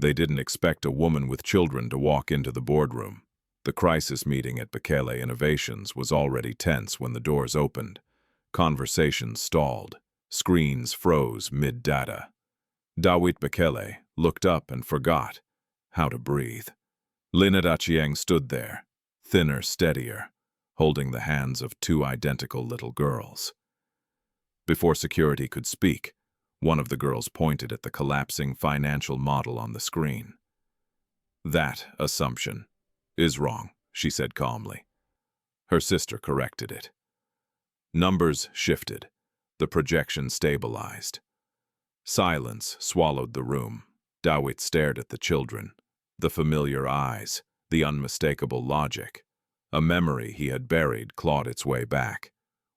They didn't expect a woman with children to walk into the boardroom. The crisis meeting at Bekele Innovations was already tense when the doors opened. Conversations stalled. Screens froze mid-data. Dawit Bekele looked up and forgot how to breathe. Linet Achieng stood there, thinner, steadier, holding the hands of two identical little girls. Before security could speak, one of the girls pointed at the collapsing financial model on the screen. "That assumption is wrong," she said calmly. Her sister corrected it. Numbers shifted. The projection stabilized. Silence swallowed the room. Dawit stared at the children. The familiar eyes, the unmistakable logic. A memory he had buried clawed its way back.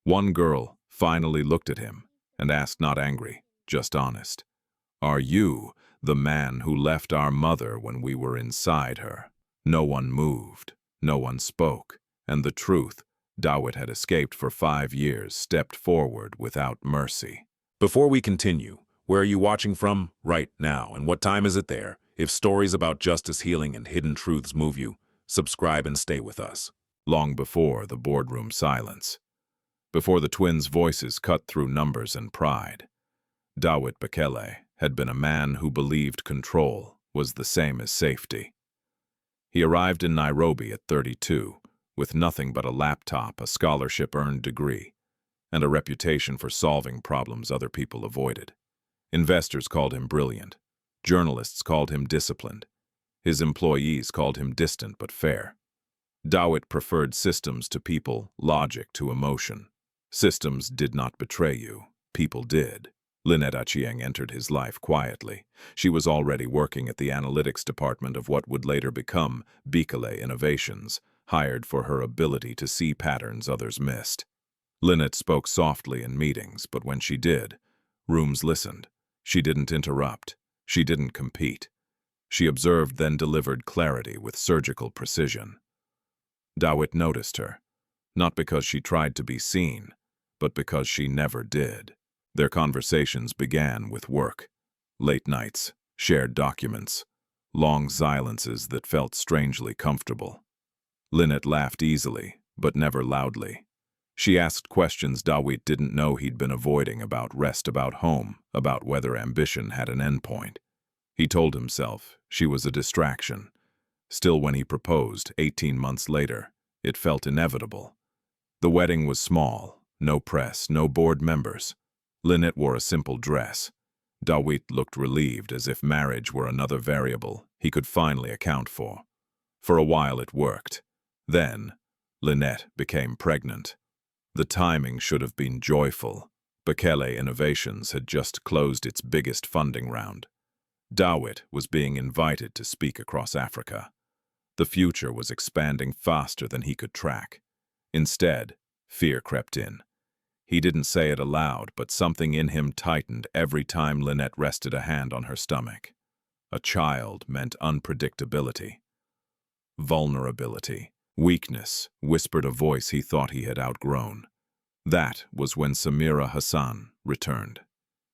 One girl finally looked at him and asked, not angry, just honest, "Are you the man who left our mother when we were inside her?" No one moved, no one spoke, and the truth, Dawit had escaped for 5 years, stepped forward without mercy. Before we continue, where are you watching from right now, and what time is it there? If stories about justice, healing, and hidden truths move you, subscribe and stay with us. Long before the boardroom silence, before the twins' voices cut through numbers and pride, Dawit Bekele had been a man who believed control was the same as safety. He arrived in Nairobi at 32, with nothing but a laptop, a scholarship-earned degree, and a reputation for solving problems other people avoided. Investors called him brilliant. Journalists called him disciplined. His employees called him distant but fair. Dawit preferred systems to people, logic to emotion. Systems did not betray you. People did. Linet Achieng entered his life quietly. She was already working at the analytics department of what would later become Bekele Innovations, hired for her ability to see patterns others missed. Linet spoke softly in meetings, but when she did, rooms listened. She didn't interrupt. She didn't compete. She observed, then delivered clarity with surgical precision. Dawit noticed her, not because she tried to be seen, but because she never did. Their conversations began with work. Late nights, shared documents, long silences that felt strangely comfortable. Linet laughed easily, but never loudly. She asked questions Dawit didn't know he'd been avoiding, about rest, about home, about whether ambition had an endpoint. He told himself she was a distraction. Still, when he proposed, 18 months later, it felt inevitable. The wedding was small, no press, no board members. Linet wore a simple dress. Dawit looked relieved, as if marriage were another variable he could finally account for. For a while it worked. Then, Linet became pregnant. The timing should have been joyful. Bekele Innovations had just closed its biggest funding round. Dawit was being invited to speak across Africa. The future was expanding faster than he could track. Instead, fear crept in. He didn't say it aloud, but something in him tightened every time Linet rested a hand on her stomach. A child meant unpredictability. Vulnerability. Weakness, whispered a voice he thought he had outgrown. That was when Samira Hassan returned.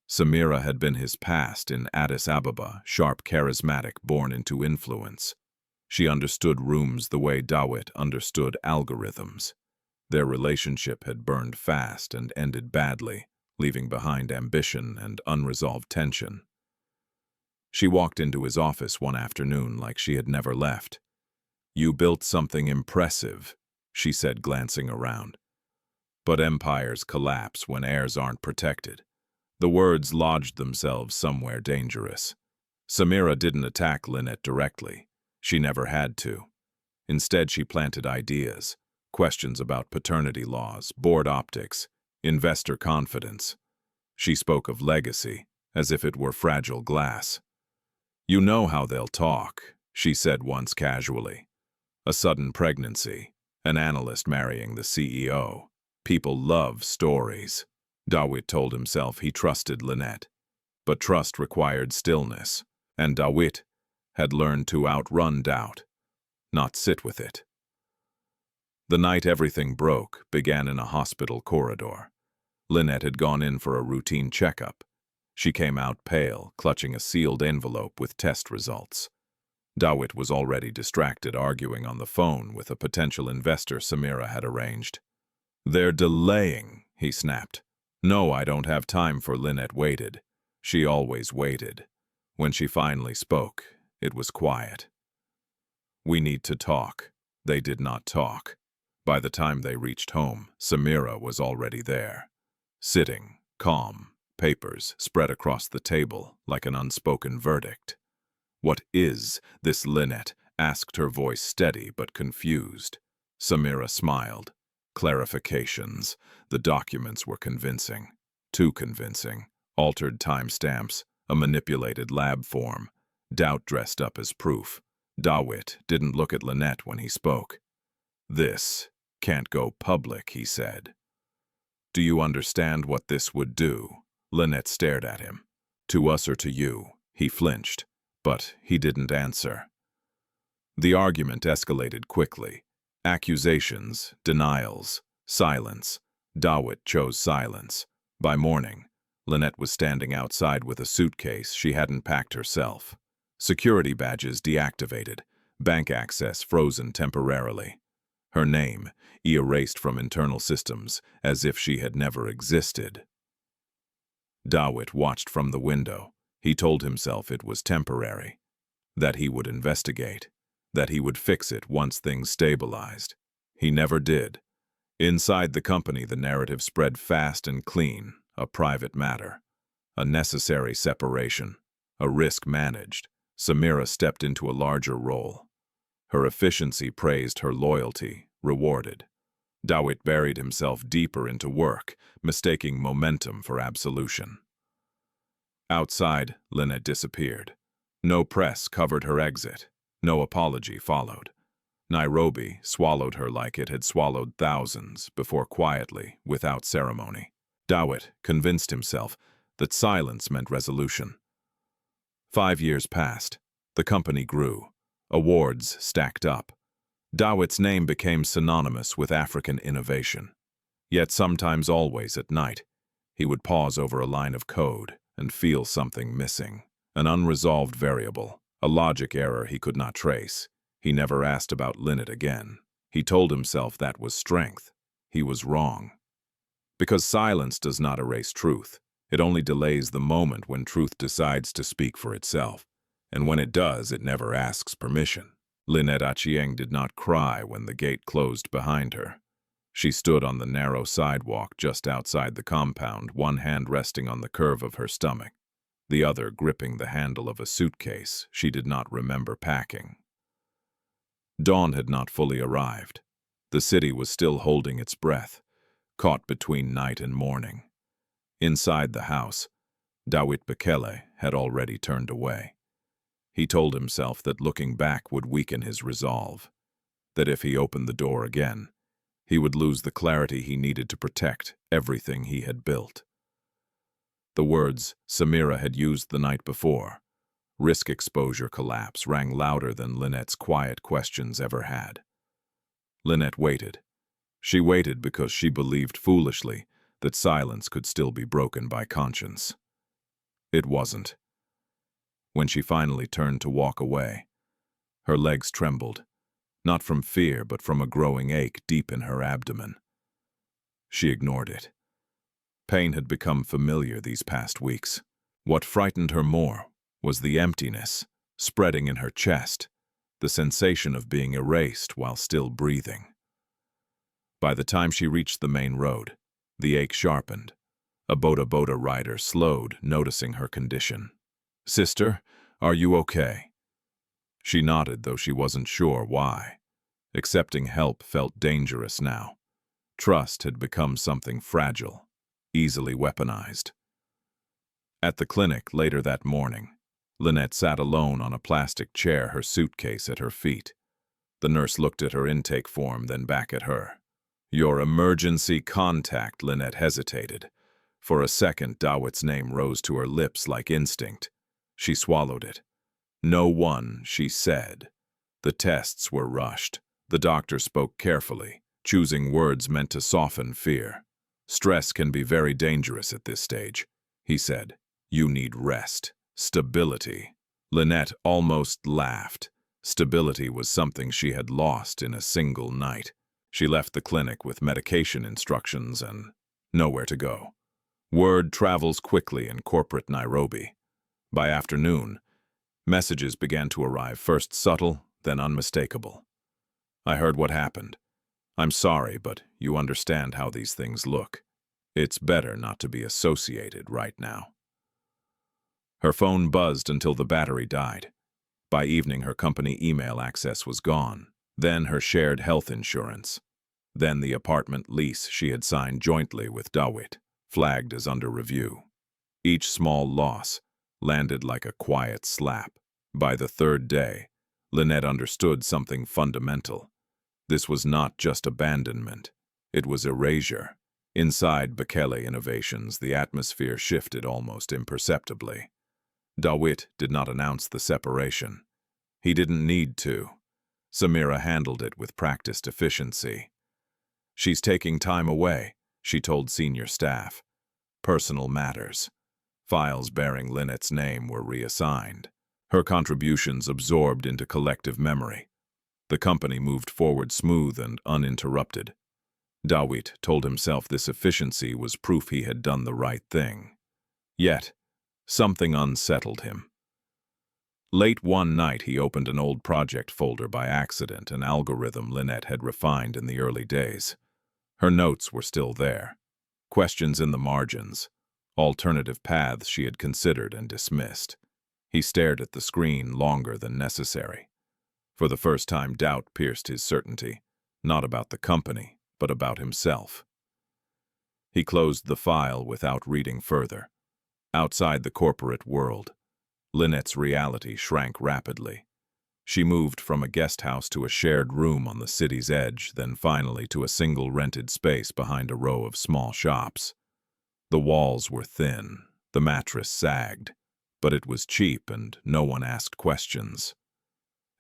Samira had been his past in Addis Ababa, sharp, charismatic, born into influence. She understood rooms the way Dawit understood algorithms. Their relationship had burned fast and ended badly, leaving behind ambition and unresolved tension. She walked into his office one afternoon like she had never left. "You built something impressive," she said, glancing around. "But empires collapse when heirs aren't protected." The words lodged themselves somewhere dangerous. Samira didn't attack Linet directly. She never had to. Instead, she planted ideas. Questions about paternity laws, board optics, investor confidence. She spoke of legacy, as if it were fragile glass. "You know how they'll talk," she said once casually. "A sudden pregnancy, an analyst marrying the CEO. People love stories." Dawit told himself he trusted Linet. But trust required stillness, and Dawit had learned to outrun doubt, not sit with it. The night everything broke began in a hospital corridor. Linet had gone in for a routine checkup. She came out pale, clutching a sealed envelope with test results. Dawit was already distracted, arguing on the phone with a potential investor Samira had arranged. "They're delaying," he snapped. "No, I don't have time for." Linet waited. She always waited. When she finally spoke, it was quiet. "We need to talk." They did not talk. By the time they reached home, Samira was already there, sitting, calm, papers spread across the table like an unspoken verdict. "What is this?" Linet asked, her voice steady but confused. Samira smiled. "Clarifications." The documents were convincing. Too convincing. Altered timestamps, a manipulated lab form, doubt dressed up as proof. Dawit didn't look at Linet when he spoke. "This can't go public," he said. "Do you understand what this would do?" Linet stared at him. "To us or to you?" He flinched, but he didn't answer. The argument escalated quickly. Accusations, denials, silence. Dawit chose silence. By morning, Linet was standing outside with a suitcase she hadn't packed herself. Security badges deactivated, bank access frozen temporarily. Her name erased from internal systems as if she had never existed. Dawit watched from the window. He told himself it was temporary, that he would investigate, that he would fix it once things stabilized. He never did. Inside the company, the narrative spread fast and clean, a private matter, a necessary separation, a risk managed. Samira stepped into a larger role. Her efficiency praised, her loyalty rewarded. Dawit buried himself deeper into work, mistaking momentum for absolution. Outside, Linet disappeared. No press covered her exit. No apology followed. Nairobi swallowed her like it had swallowed thousands before, quietly, without ceremony. Dawit convinced himself that silence meant resolution. 5 years passed. The company grew. Awards stacked up. Dawit's name became synonymous with African innovation. Yet sometimes, always at night, he would pause over a line of code and feel something missing. An unresolved variable, a logic error he could not trace. He never asked about Linet again. He told himself that was strength. He was wrong. Because silence does not erase truth. It only delays the moment when truth decides to speak for itself. And when it does, it never asks permission. Linet Achieng did not cry when the gate closed behind her. She stood on the narrow sidewalk just outside the compound, one hand resting on the curve of her stomach, the other gripping the handle of a suitcase she did not remember packing. Dawn had not fully arrived. The city was still holding its breath, caught between night and morning. Inside the house, Dawit Bekele had already turned away. He told himself that looking back would weaken his resolve, that if he opened the door again, he would lose the clarity he needed to protect everything he had built. The words Samira had used the night before, risk exposure collapse, rang louder than Linet's quiet questions ever had. Linet waited. She waited because she believed foolishly that silence could still be broken by conscience. It wasn't. When she finally turned to walk away, her legs trembled, not from fear but from a growing ache deep in her abdomen. She ignored it. Pain had become familiar these past weeks. What frightened her more was the emptiness spreading in her chest, the sensation of being erased while still breathing. By the time she reached the main road, the ache sharpened. A boda rider slowed, noticing her condition. "Sister, are you okay?" She nodded, though she wasn't sure why. Accepting help felt dangerous now. Trust had become something fragile, easily weaponized. At the clinic later that morning, Linet sat alone on a plastic chair, her suitcase at her feet. The nurse looked at her intake form, then back at her. "Your emergency contact," Linet hesitated. For a second, Dawit's name rose to her lips like instinct. She swallowed it. "No one," she said. The tests were rushed. The doctor spoke carefully, choosing words meant to soften fear. "Stress can be very dangerous at this stage," he said. You need rest. Stability. Linet almost laughed. Stability was something she had lost in a single night. She left the clinic with medication instructions and nowhere to go. Word travels quickly in corporate Nairobi. By afternoon, messages began to arrive, first subtle, then unmistakable. I heard what happened. I'm sorry, but you understand how these things look. It's better not to be associated right now. Her phone buzzed until the battery died. By evening, her company email access was gone. Then her shared health insurance. Then the apartment lease she had signed jointly with Dawit, flagged as under review. Each small loss landed like a quiet slap. By the third day, Linet understood something fundamental. This was not just abandonment. It was erasure. Inside Bekele Innovations, the atmosphere shifted almost imperceptibly. Dawit did not announce the separation. He didn't need to. Samira handled it with practiced efficiency. She's taking time away, she told senior staff. Personal matters. Files bearing Linet's name were reassigned. Her contributions absorbed into collective memory. The company moved forward smooth and uninterrupted. Dawit told himself this efficiency was proof he had done the right thing. Yet, something unsettled him. Late one night, he opened an old project folder by accident, an algorithm Linet had refined in the early days. Her notes were still there. Questions in the margins. Alternative paths she had considered and dismissed. He stared at the screen longer than necessary. For the first time, doubt pierced his certainty, not about the company, but about himself. He closed the file without reading further. Outside the corporate world, Linet's reality shrank rapidly. She moved from a guest house to a shared room on the city's edge, then finally to a single rented space behind a row of small shops. The walls were thin, the mattress sagged, but it was cheap and no one asked questions.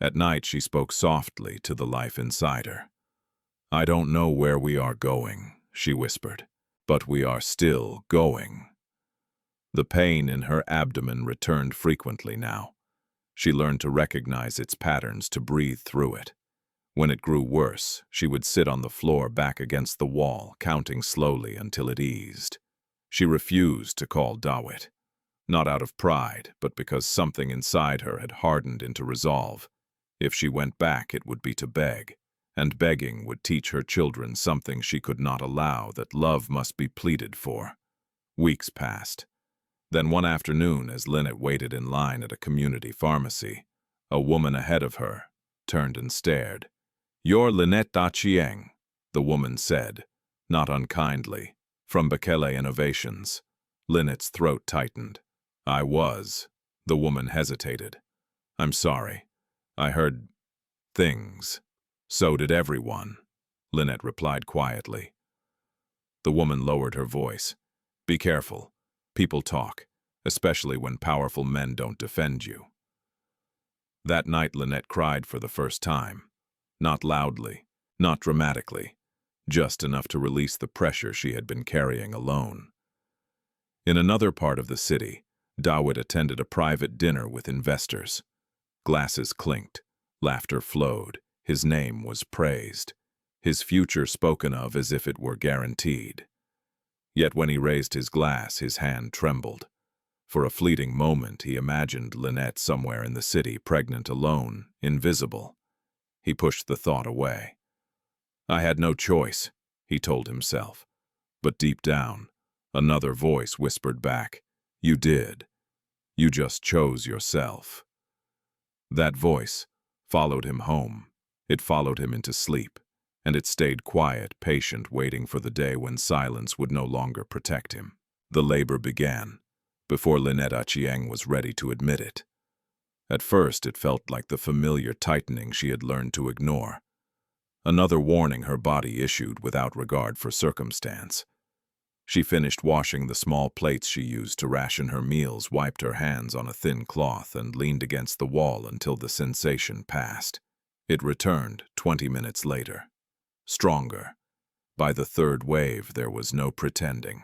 At night, she spoke softly to the life inside her. I don't know where we are going, she whispered, but we are still going. The pain in her abdomen returned frequently now. She learned to recognize its patterns, to breathe through it. When it grew worse, she would sit on the floor back against the wall, counting slowly until it eased. She refused to call Dawit, not out of pride, but because something inside her had hardened into resolve. If she went back, it would be to beg, and begging would teach her children something she could not allow, that love must be pleaded for. Weeks passed. Then one afternoon, as Linet waited in line at a community pharmacy, a woman ahead of her turned and stared. You're Linet Achieng, the woman said, not unkindly, from Bekele Innovations. Linet's throat tightened. I was. The woman hesitated. I'm sorry. I heard things. So did everyone, Linet replied quietly. The woman lowered her voice. Be careful. People talk, especially when powerful men don't defend you. That night, Linet cried for the first time. Not loudly, not dramatically, just enough to release the pressure she had been carrying alone. In another part of the city, Dawit attended a private dinner with investors. Glasses clinked, laughter flowed, his name was praised, his future spoken of as if it were guaranteed. Yet when he raised his glass, his hand trembled. For a fleeting moment, he imagined Linet somewhere in the city, pregnant, alone, invisible. He pushed the thought away. I had no choice, he told himself. But deep down, another voice whispered back, you did. You just chose yourself. That voice followed him home. It followed him into sleep, and it stayed quiet, patient, waiting for the day when silence would no longer protect him. The labor began, before Linet Achieng was ready to admit it. At first, it felt like the familiar tightening she had learned to ignore. Another warning her body issued without regard for circumstance. She finished washing the small plates she used to ration her meals, wiped her hands on a thin cloth, and leaned against the wall until the sensation passed. It returned 20 minutes later. Stronger. By the third wave, there was no pretending.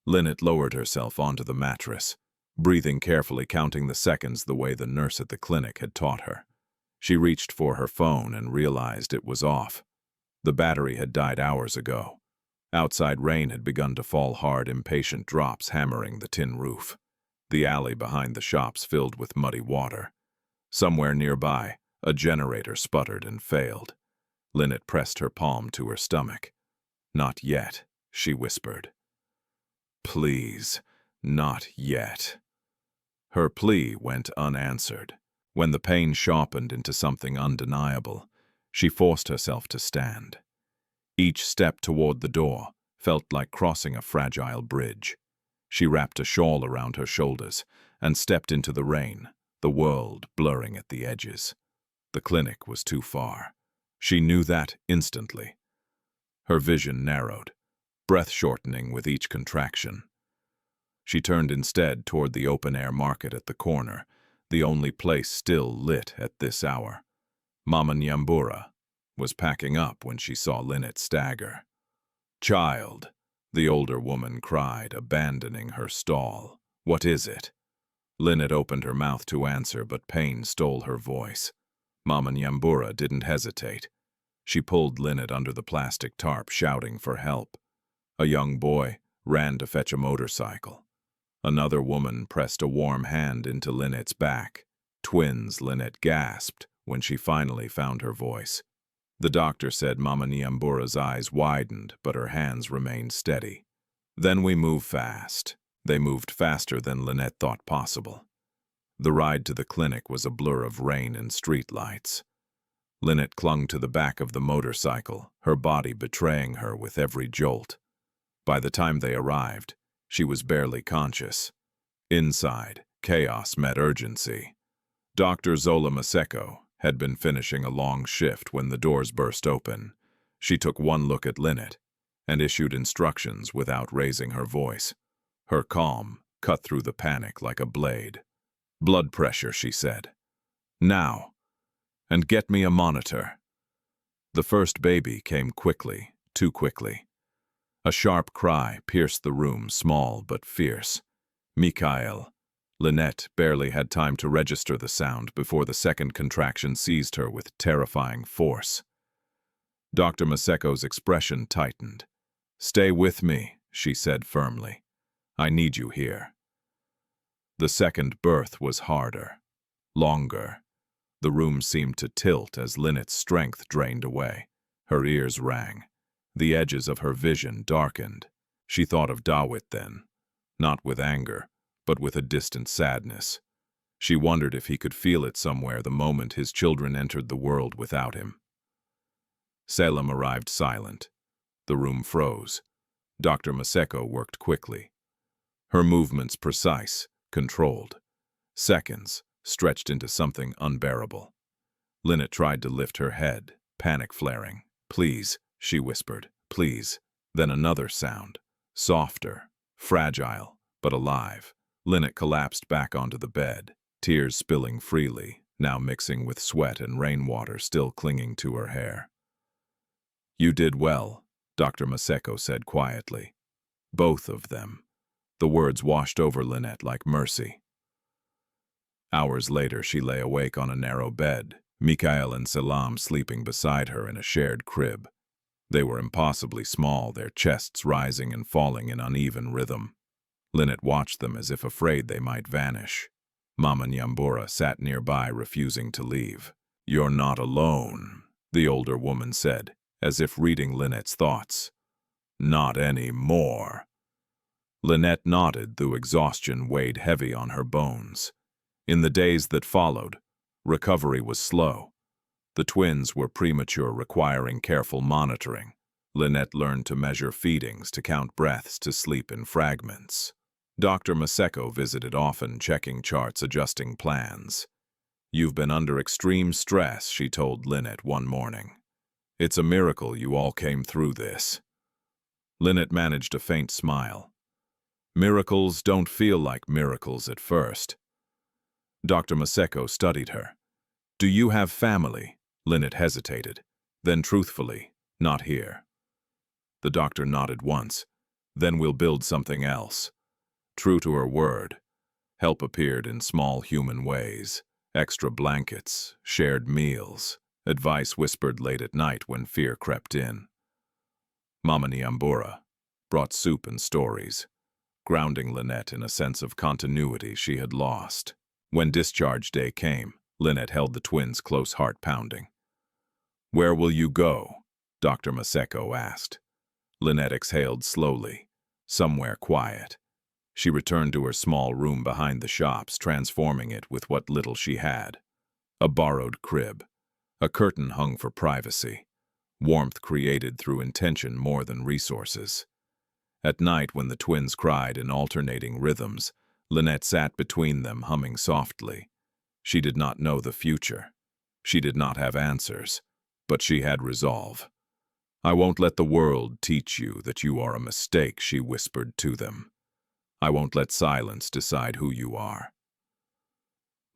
Linet lowered herself onto the mattress, breathing carefully, counting the seconds the way the nurse at the clinic had taught her. She reached for her phone and realized it was off. The battery had died hours ago. Outside rain had begun to fall, hard, impatient drops hammering the tin roof. The alley behind the shops filled with muddy water. Somewhere nearby, a generator sputtered and failed. Linet pressed her palm to her stomach. "Not yet," she whispered. "Please, not yet." Her plea went unanswered. When the pain sharpened into something undeniable, she forced herself to stand. Each step toward the door felt like crossing a fragile bridge. She wrapped a shawl around her shoulders and stepped into the rain, the world blurring at the edges. The clinic was too far. She knew that instantly. Her vision narrowed, breath shortening with each contraction. She turned instead toward the open-air market at the corner, the only place still lit at this hour. Mama Nyambura was packing up when she saw Linet stagger. "Child," the older woman cried, abandoning her stall. "What is it?" Linet opened her mouth to answer, but pain stole her voice. Mama Nyambura didn't hesitate. She pulled Linet under the plastic tarp, shouting for help. A young boy ran to fetch a motorcycle. Another woman pressed a warm hand into Linet's back. "Twins," Linet gasped when she finally found her voice. The doctor said. Mama Nyambura's eyes widened, but her hands remained steady. "Then we move fast." They moved faster than Linet thought possible. The ride to the clinic was a blur of rain and streetlights. Linet clung to the back of the motorcycle, her body betraying her with every jolt. By the time they arrived, she was barely conscious. Inside, chaos met urgency. Dr. Zola Maseko had been finishing a long shift when the doors burst open. She took one look at Linet and issued instructions without raising her voice. Her calm cut through the panic like a blade. "Blood pressure," she said. "Now. And get me a monitor." The first baby came quickly, too quickly. A sharp cry pierced the room, small but fierce. "Mikhail." Linet barely had time to register the sound before the second contraction seized her with terrifying force. Dr. Maseko's expression tightened. "Stay with me," she said firmly. "I need you here." The second birth was harder, longer. The room seemed to tilt as Linet's strength drained away. Her ears rang. The edges of her vision darkened. She thought of Dawit then, not with anger, but with a distant sadness. She wondered if he could feel it somewhere the moment his children entered the world without him. Selim arrived silent. The room froze. Dr. Maseko worked quickly. Her movements precise, controlled. Seconds stretched into something unbearable. Linet tried to lift her head, panic flaring. "Please," she whispered, "please." Then another sound, softer, fragile, but alive. Linet collapsed back onto the bed, tears spilling freely, now mixing with sweat and rainwater still clinging to her hair. "You did well," Dr. Maseko said quietly. "Both of them." The words washed over Linet like mercy. Hours later, she lay awake on a narrow bed, Mikhail and Selam sleeping beside her in a shared crib. They were impossibly small, their chests rising and falling in uneven rhythm. Linet watched them as if afraid they might vanish. Mama Nyambura sat nearby, refusing to leave. "You're not alone," the older woman said, as if reading Linet's thoughts. "Not anymore." Linet nodded, though exhaustion weighed heavy on her bones. In the days that followed, recovery was slow. The twins were premature, requiring careful monitoring. Linet learned to measure feedings, to count breaths, to sleep in fragments. Dr. Maseko visited often, checking charts, adjusting plans. "You've been under extreme stress," she told Linet one morning. "It's a miracle you all came through this." Linet managed a faint smile. "Miracles don't feel like miracles at first." Dr. Maseko studied her. "Do you have family?" Linet hesitated. Then truthfully, "Not here." The doctor nodded once. "Then we'll build something else." True to her word, Help appeared in small human ways: extra blankets, shared meals, advice whispered late at night when fear crept in. Mama Nyambura brought soup and stories, grounding Linet in a sense of continuity she had lost. When discharge day came, Linet held the twins close, heart pounding. "Where will you go?" Dr. Maseko asked. Linet exhaled slowly. Somewhere quiet. She returned to her small room behind the shops, transforming it with what little she had. A borrowed crib. A curtain hung for privacy. Warmth created through intention more than resources. At night, when the twins cried in alternating rhythms, Linet sat between them, humming softly. She did not know the future. She did not have answers, but she had resolve. "I won't let the world teach you that you are a mistake," she whispered to them. "I won't let silence decide who you are."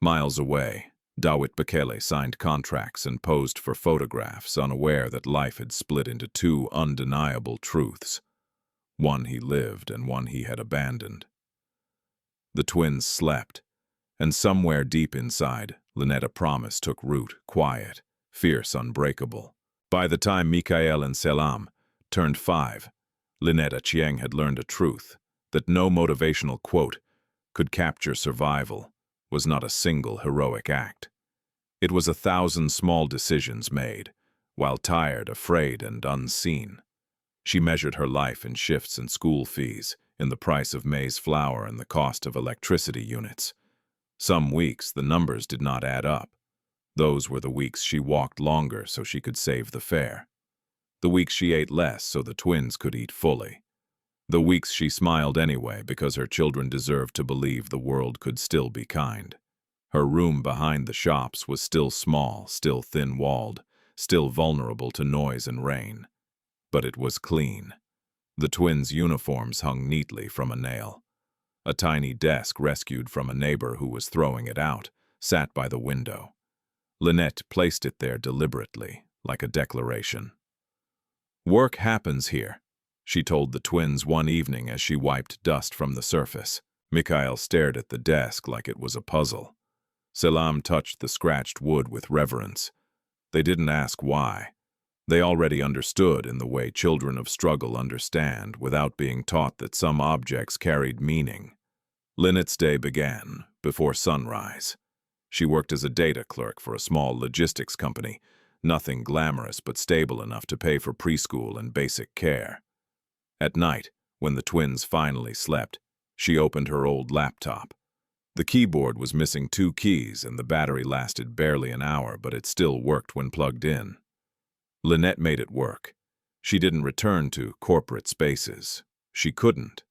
Miles away, Dawit Bekele signed contracts and posed for photographs, unaware that life had split into two undeniable truths. One he lived and one he had abandoned. The twins slept, and somewhere deep inside, Linet, a promise took root, quiet, fierce, unbreakable. By the time Mikael and Selam turned 5, Linet Achieng had learned a truth: that no motivational quote could capture survival was not a single heroic act. It was 1,000 small decisions made, while tired, afraid, and unseen. She measured her life in shifts and school fees, in the price of maize flour and the cost of electricity units. Some weeks the numbers did not add up. Those were the weeks she walked longer so she could save the fare. The weeks she ate less so the twins could eat fully. The weeks she smiled anyway because her children deserved to believe the world could still be kind. Her room behind the shops was still small, still thin-walled, still vulnerable to noise and rain. But it was clean. The twins' uniforms hung neatly from a nail. A tiny desk, rescued from a neighbor who was throwing it out, sat by the window. Linet placed it there deliberately, like a declaration. "Work happens here," she told the twins one evening as she wiped dust from the surface. Mikael stared at the desk like it was a puzzle. Selam touched the scratched wood with reverence. They didn't ask why. They already understood in the way children of struggle understand, without being taught that some objects carried meaning. Linet's day began before sunrise. She worked as a data clerk for a small logistics company, nothing glamorous but stable enough to pay for preschool and basic care. At night, when the twins finally slept, she opened her old laptop. The keyboard was missing 2 keys and the battery lasted barely an hour, but it still worked when plugged in. Linet made it work. She didn't return to corporate spaces. She couldn't.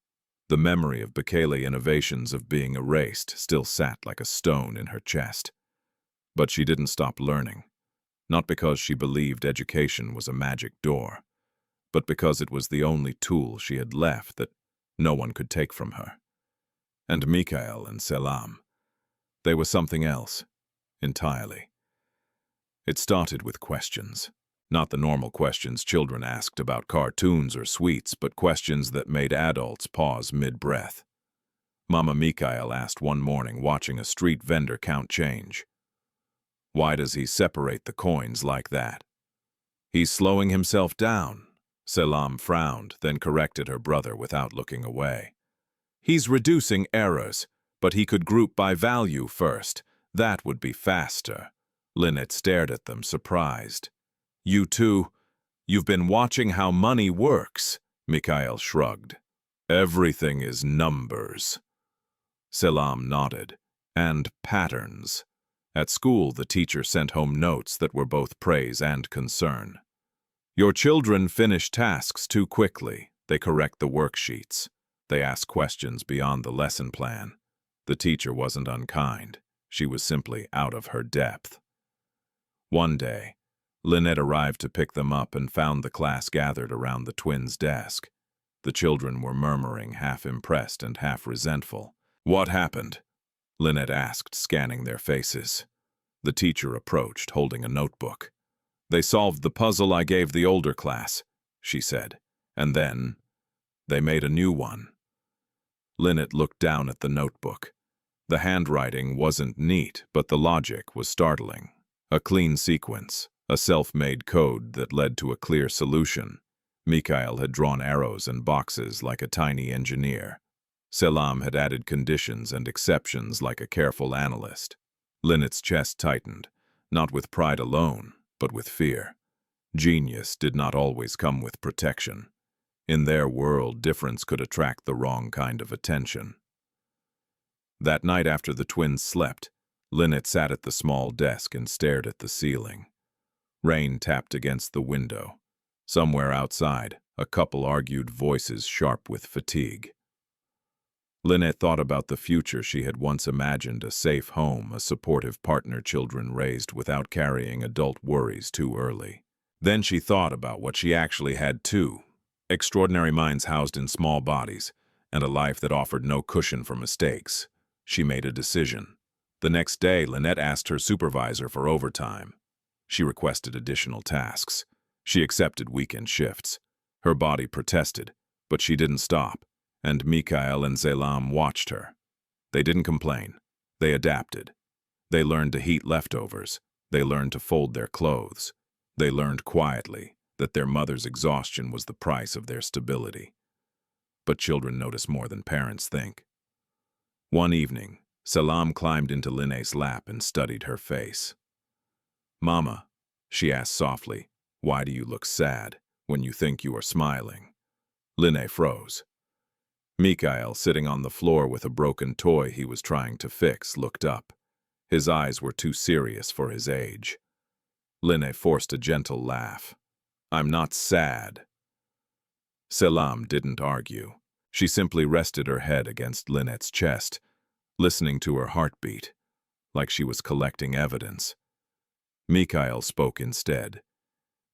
The memory of Bekele innovations of being erased still sat like a stone in her chest. But she didn't stop learning. Not because she believed education was a magic door, but because it was the only tool she had left that no one could take from her. And Mikael and Selam, they were something else, entirely. It started with questions. Not the normal questions children asked about cartoons or sweets, but questions that made adults pause mid-breath. Mama Mikael asked one morning, watching a street vendor count change. "Why does he separate the coins like that?" "He's slowing himself down." Selam frowned, then corrected her brother without looking away. "He's reducing errors, but he could group by value first. That would be faster." Linet stared at them, surprised. "You two, you've been watching how money works." Mikael shrugged. "Everything is numbers." Selam nodded. "And patterns." At school, the teacher sent home notes that were both praise and concern. "Your children finish tasks too quickly. They correct the worksheets. They ask questions beyond the lesson plan." The teacher wasn't unkind. She was simply out of her depth. One day, Linet arrived to pick them up and found the class gathered around the twins' desk. The children were murmuring, half impressed and half resentful. "What happened?" Linet asked, scanning their faces. The teacher approached, holding a notebook. "They solved the puzzle I gave the older class," she said, "and then they made a new one." Linet looked down at the notebook. The handwriting wasn't neat, but the logic was startling. A clean sequence, a self-made code that led to a clear solution. Mikhail had drawn arrows and boxes like a tiny engineer. Selam had added conditions and exceptions like a careful analyst. Linet's chest tightened, not with pride alone, but with fear. Genius did not always come with protection. In their world, difference could attract the wrong kind of attention. That night after the twins slept, Linet sat at the small desk and stared at the ceiling. Rain tapped against the window. Somewhere outside, a couple argued, voices sharp with fatigue. Linet thought about the future she had once imagined, a safe home, a supportive partner, children raised without carrying adult worries too early. Then she thought about what she actually had too: extraordinary minds housed in small bodies, and a life that offered no cushion for mistakes. She made a decision. The next day, Linet asked her supervisor for overtime. She requested additional tasks. She accepted weekend shifts. Her body protested, but she didn't stop, and Mikhail and Selam watched her. They didn't complain. They adapted. They learned to heat leftovers. They learned to fold their clothes. They learned quietly that their mother's exhaustion was the price of their stability. But children notice more than parents think. One evening, Selam climbed into Linet's lap and studied her face. "Mama," she asked softly, "why do you look sad when you think you are smiling?" Linet froze. Mikhail, sitting on the floor with a broken toy he was trying to fix, looked up. His eyes were too serious for his age. Linet forced a gentle laugh. "I'm not sad." Selam didn't argue. She simply rested her head against Linet's chest, listening to her heartbeat, like she was collecting evidence. Mikhail spoke instead.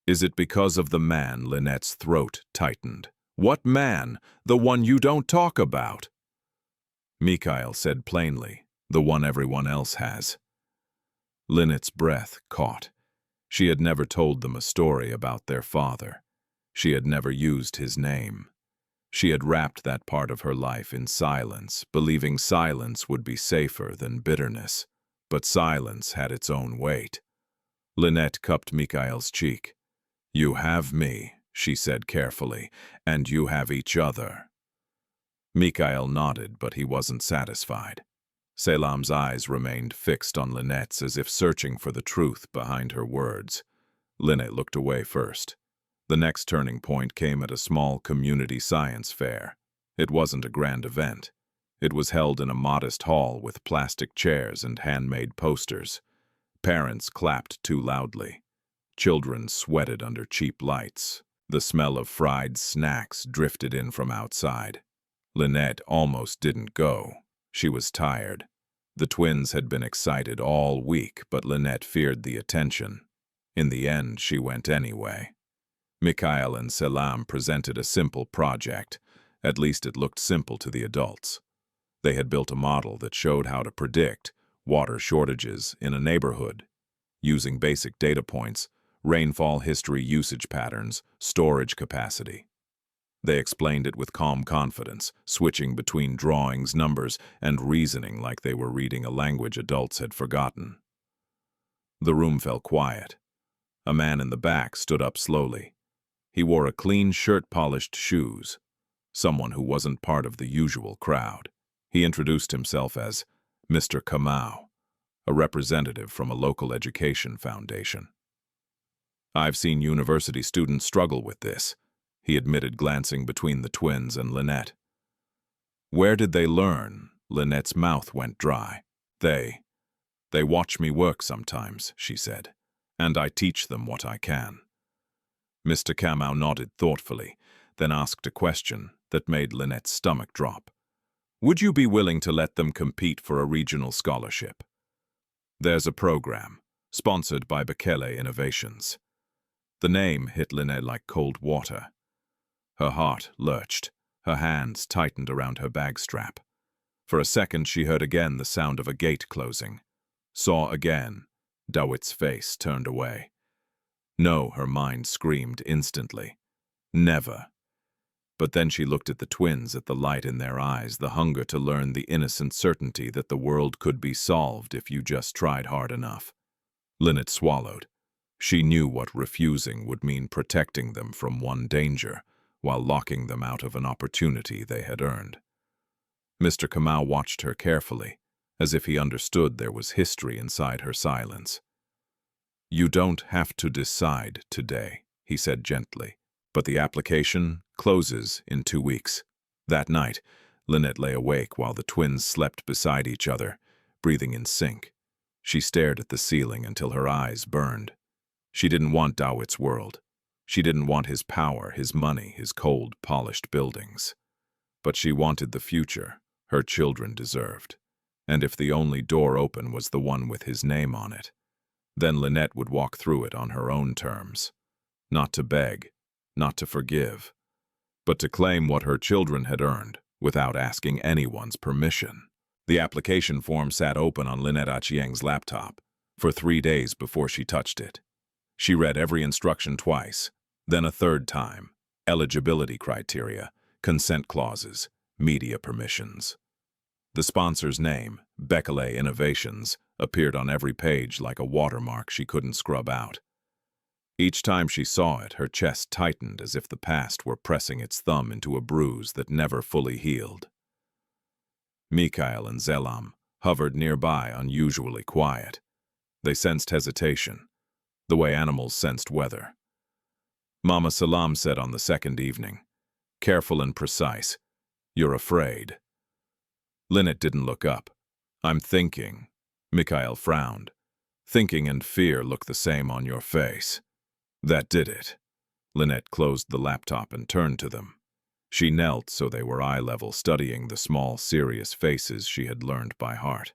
"Is it because of the man?" Linet's throat tightened. "What man? The one you don't talk about." Mikhail said plainly, "The one everyone else has." Linet's breath caught. She had never told them a story about their father. She had never used his name. She had wrapped that part of her life in silence, believing silence would be safer than bitterness. But silence had its own weight. Linet cupped Mikhail's cheek. "You have me," she said carefully, "and you have each other." Mikhail nodded, but he wasn't satisfied. Selam's eyes remained fixed on Linet's, as if searching for the truth behind her words. Linet looked away first. The next turning point came at a small community science fair. It wasn't a grand event. It was held in a modest hall with plastic chairs and handmade posters. Parents clapped too loudly. Children sweated under cheap lights. The smell of fried snacks drifted in from outside. Linet almost didn't go. She was tired. The twins had been excited all week, but Linet feared the attention. In the end, she went anyway. Mikhail and Selam presented a simple project. At least it looked simple to the adults. They had built a model that showed how to predict water shortages in a neighborhood, using basic data points: rainfall history, usage patterns, storage capacity. They explained it with calm confidence, switching between drawings, numbers, and reasoning like they were reading a language adults had forgotten. The room fell quiet. A man in the back stood up slowly. He wore a clean shirt, polished shoes. Someone who wasn't part of the usual crowd. He introduced himself as Mr. Kamau, a representative from a local education foundation. "I've seen university students struggle with this," he admitted, glancing between the twins and Linet. "Where did they learn?" Linet's mouth went dry. They watch me work sometimes," she said, "and I teach them what I can." Mr. Kamau nodded thoughtfully, then asked a question that made Linet's stomach drop. "Would you be willing to let them compete for a regional scholarship? There's a program, sponsored by Bekele Innovations." The name hit Linet like cold water. Her heart lurched. Her hands tightened around her bag strap. For a second she heard again the sound of a gate closing. Saw again. Dawit's face turned away. No, her mind screamed instantly. Never. But then she looked at the twins, at the light in their eyes, the hunger to learn, the innocent certainty that the world could be solved if you just tried hard enough. Linet swallowed. She knew what refusing would mean, protecting them from one danger, while locking them out of an opportunity they had earned. Mr. Kamau watched her carefully, as if he understood there was history inside her silence. "You don't have to decide today," he said gently, "but the application closes in 2 weeks." That night, Linet lay awake while the twins slept beside each other, breathing in sync. She stared at the ceiling until her eyes burned. She didn't want Dawit's world. She didn't want his power, his money, his cold, polished buildings. But she wanted the future her children deserved. And if the only door open was the one with his name on it, then Linet would walk through it on her own terms. Not to beg, not to forgive, but to claim what her children had earned without asking anyone's permission. The application form sat open on Linet Achieng's laptop for 3 days before she touched it. She read every instruction twice, then a third time. Eligibility criteria, consent clauses, media permissions. The sponsor's name, Bekele Innovations, appeared on every page like a watermark she couldn't scrub out. Each time she saw it, her chest tightened as if the past were pressing its thumb into a bruise that never fully healed. Mikhail and Zelam hovered nearby, unusually quiet. They sensed hesitation, the way animals sensed weather. Mama Salam said on the second evening, careful and precise, "You're afraid." Linet didn't look up. "I'm thinking." Mikhail frowned. "Thinking and fear look the same on your face." That did it. Linet closed the laptop and turned to them. She knelt so they were eye level, studying the small, serious faces she had learned by heart.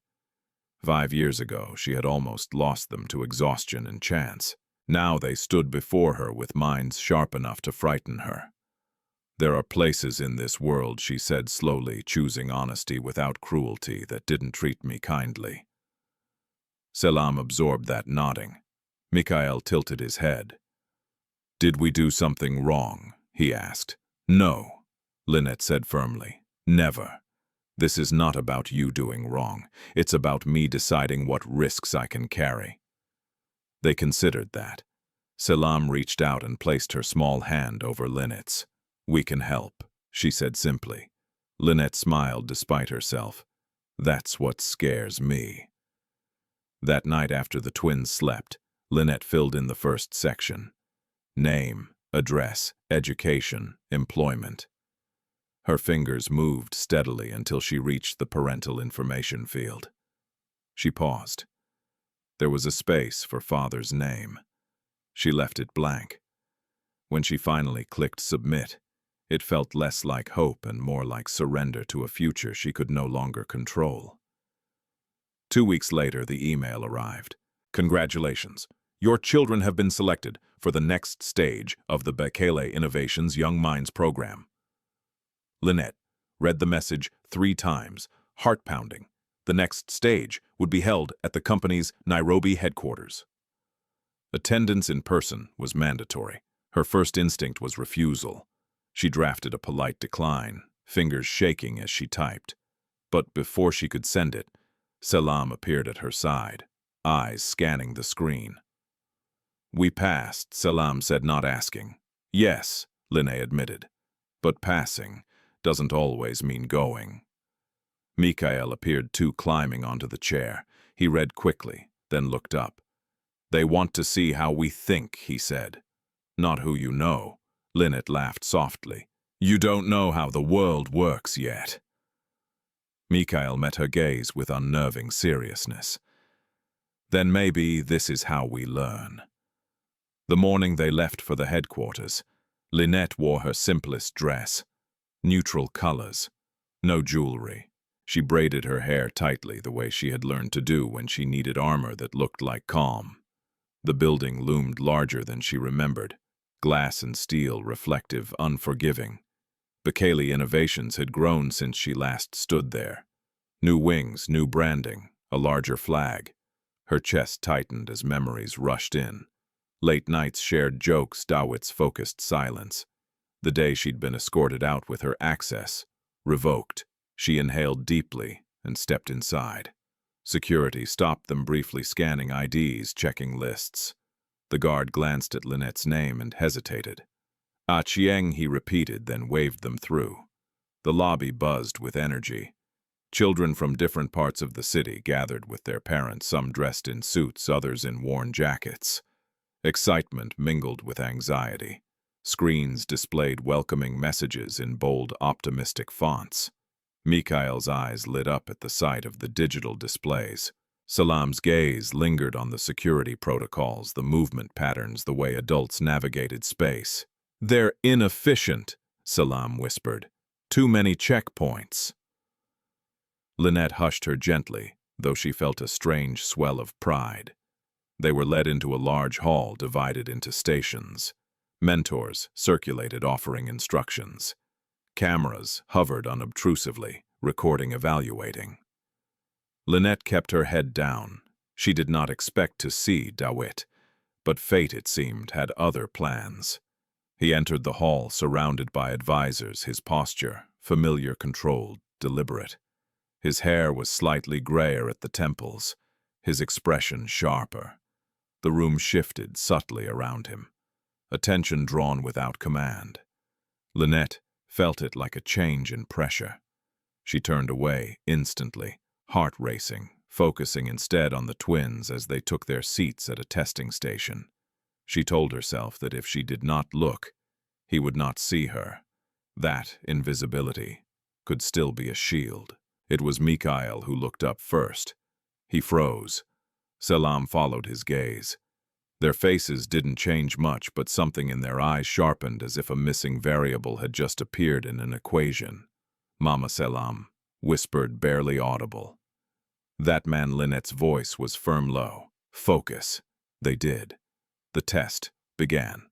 5 years ago, she had almost lost them to exhaustion and chance. Now they stood before her with minds sharp enough to frighten her. "There are places in this world," she said slowly, choosing honesty without cruelty, "that didn't treat me kindly." Selam absorbed that, nodding. Mikhail tilted his head. "Did we do something wrong?" he asked. "No," Linet said firmly. "Never. This is not about you doing wrong. It's about me deciding what risks I can carry." They considered that. Selam reached out and placed her small hand over Linet's. "We can help," she said simply. Linet smiled despite herself. "That's what scares me." That night after the twins slept, Linet filled in the first section. Name, address, education, employment. Her fingers moved steadily until she reached the parental information field. She paused. There was a space for father's name. She left it blank. When she finally clicked submit, it felt less like hope and more like surrender to a future she could no longer control. 2 weeks later, the email arrived. "Congratulations. Your children have been selected for the next stage of the Bekele Innovations Young Minds program." Linet read the message 3 times, heart-pounding. The next stage would be held at the company's Nairobi headquarters. Attendance in person was mandatory. Her first instinct was refusal. She drafted a polite decline, fingers shaking as she typed. But before she could send it, Selam appeared at her side, eyes scanning the screen. "We passed," Selam said, not asking. "Yes," Linet admitted. "But passing doesn't always mean going." Mikhail appeared too, climbing onto the chair. He read quickly, then looked up. "They want to see how we think," he said. "Not who you know." Linet laughed softly. "You don't know how the world works yet." Mikhail met her gaze with unnerving seriousness. "Then maybe this is how we learn." The morning they left for the headquarters, Linet wore her simplest dress. Neutral colors, no jewelry. She braided her hair tightly the way she had learned to do when she needed armor that looked like calm. The building loomed larger than she remembered, glass and steel, reflective, unforgiving. Bekele Innovations had grown since she last stood there. New wings, new branding, a larger flag. Her chest tightened as memories rushed in. Late nights, shared jokes, Dawit's focused silence. The day she'd been escorted out with her access revoked. She inhaled deeply and stepped inside. Security stopped them, briefly scanning IDs, checking lists. The guard glanced at Linet's name and hesitated. Achieng, he repeated, then waved them through. The lobby buzzed with energy. Children from different parts of the city gathered with their parents, some dressed in suits, others in worn jackets. Excitement mingled with anxiety. Screens displayed welcoming messages in bold, optimistic fonts. Mikhail's eyes lit up at the sight of the digital displays. Salam's gaze lingered on the security protocols, the movement patterns, the way adults navigated space. "They're inefficient," Salam whispered. "Too many checkpoints." Linet hushed her gently, though she felt a strange swell of pride. They were led into a large hall divided into stations. Mentors circulated, offering instructions. Cameras hovered unobtrusively, recording, evaluating. Linet kept her head down. She did not expect to see Dawit, but fate, it seemed, had other plans. He entered the hall surrounded by advisors, his posture familiar, controlled, deliberate. His hair was slightly grayer at the temples, his expression sharper. The room shifted subtly around him, attention drawn without command. Linet felt it like a change in pressure. She turned away instantly, heart racing, focusing instead on the twins as they took their seats at a testing station. She told herself that if she did not look, he would not see her. That invisibility could still be a shield. It was Mikhail who looked up first. He froze. Salam followed his gaze. Their faces didn't change much, but something in their eyes sharpened, as if a missing variable had just appeared in an equation. "Mama Salam," whispered, barely audible. That man Linet's voice was firm, low. "Focus." They did. The test began.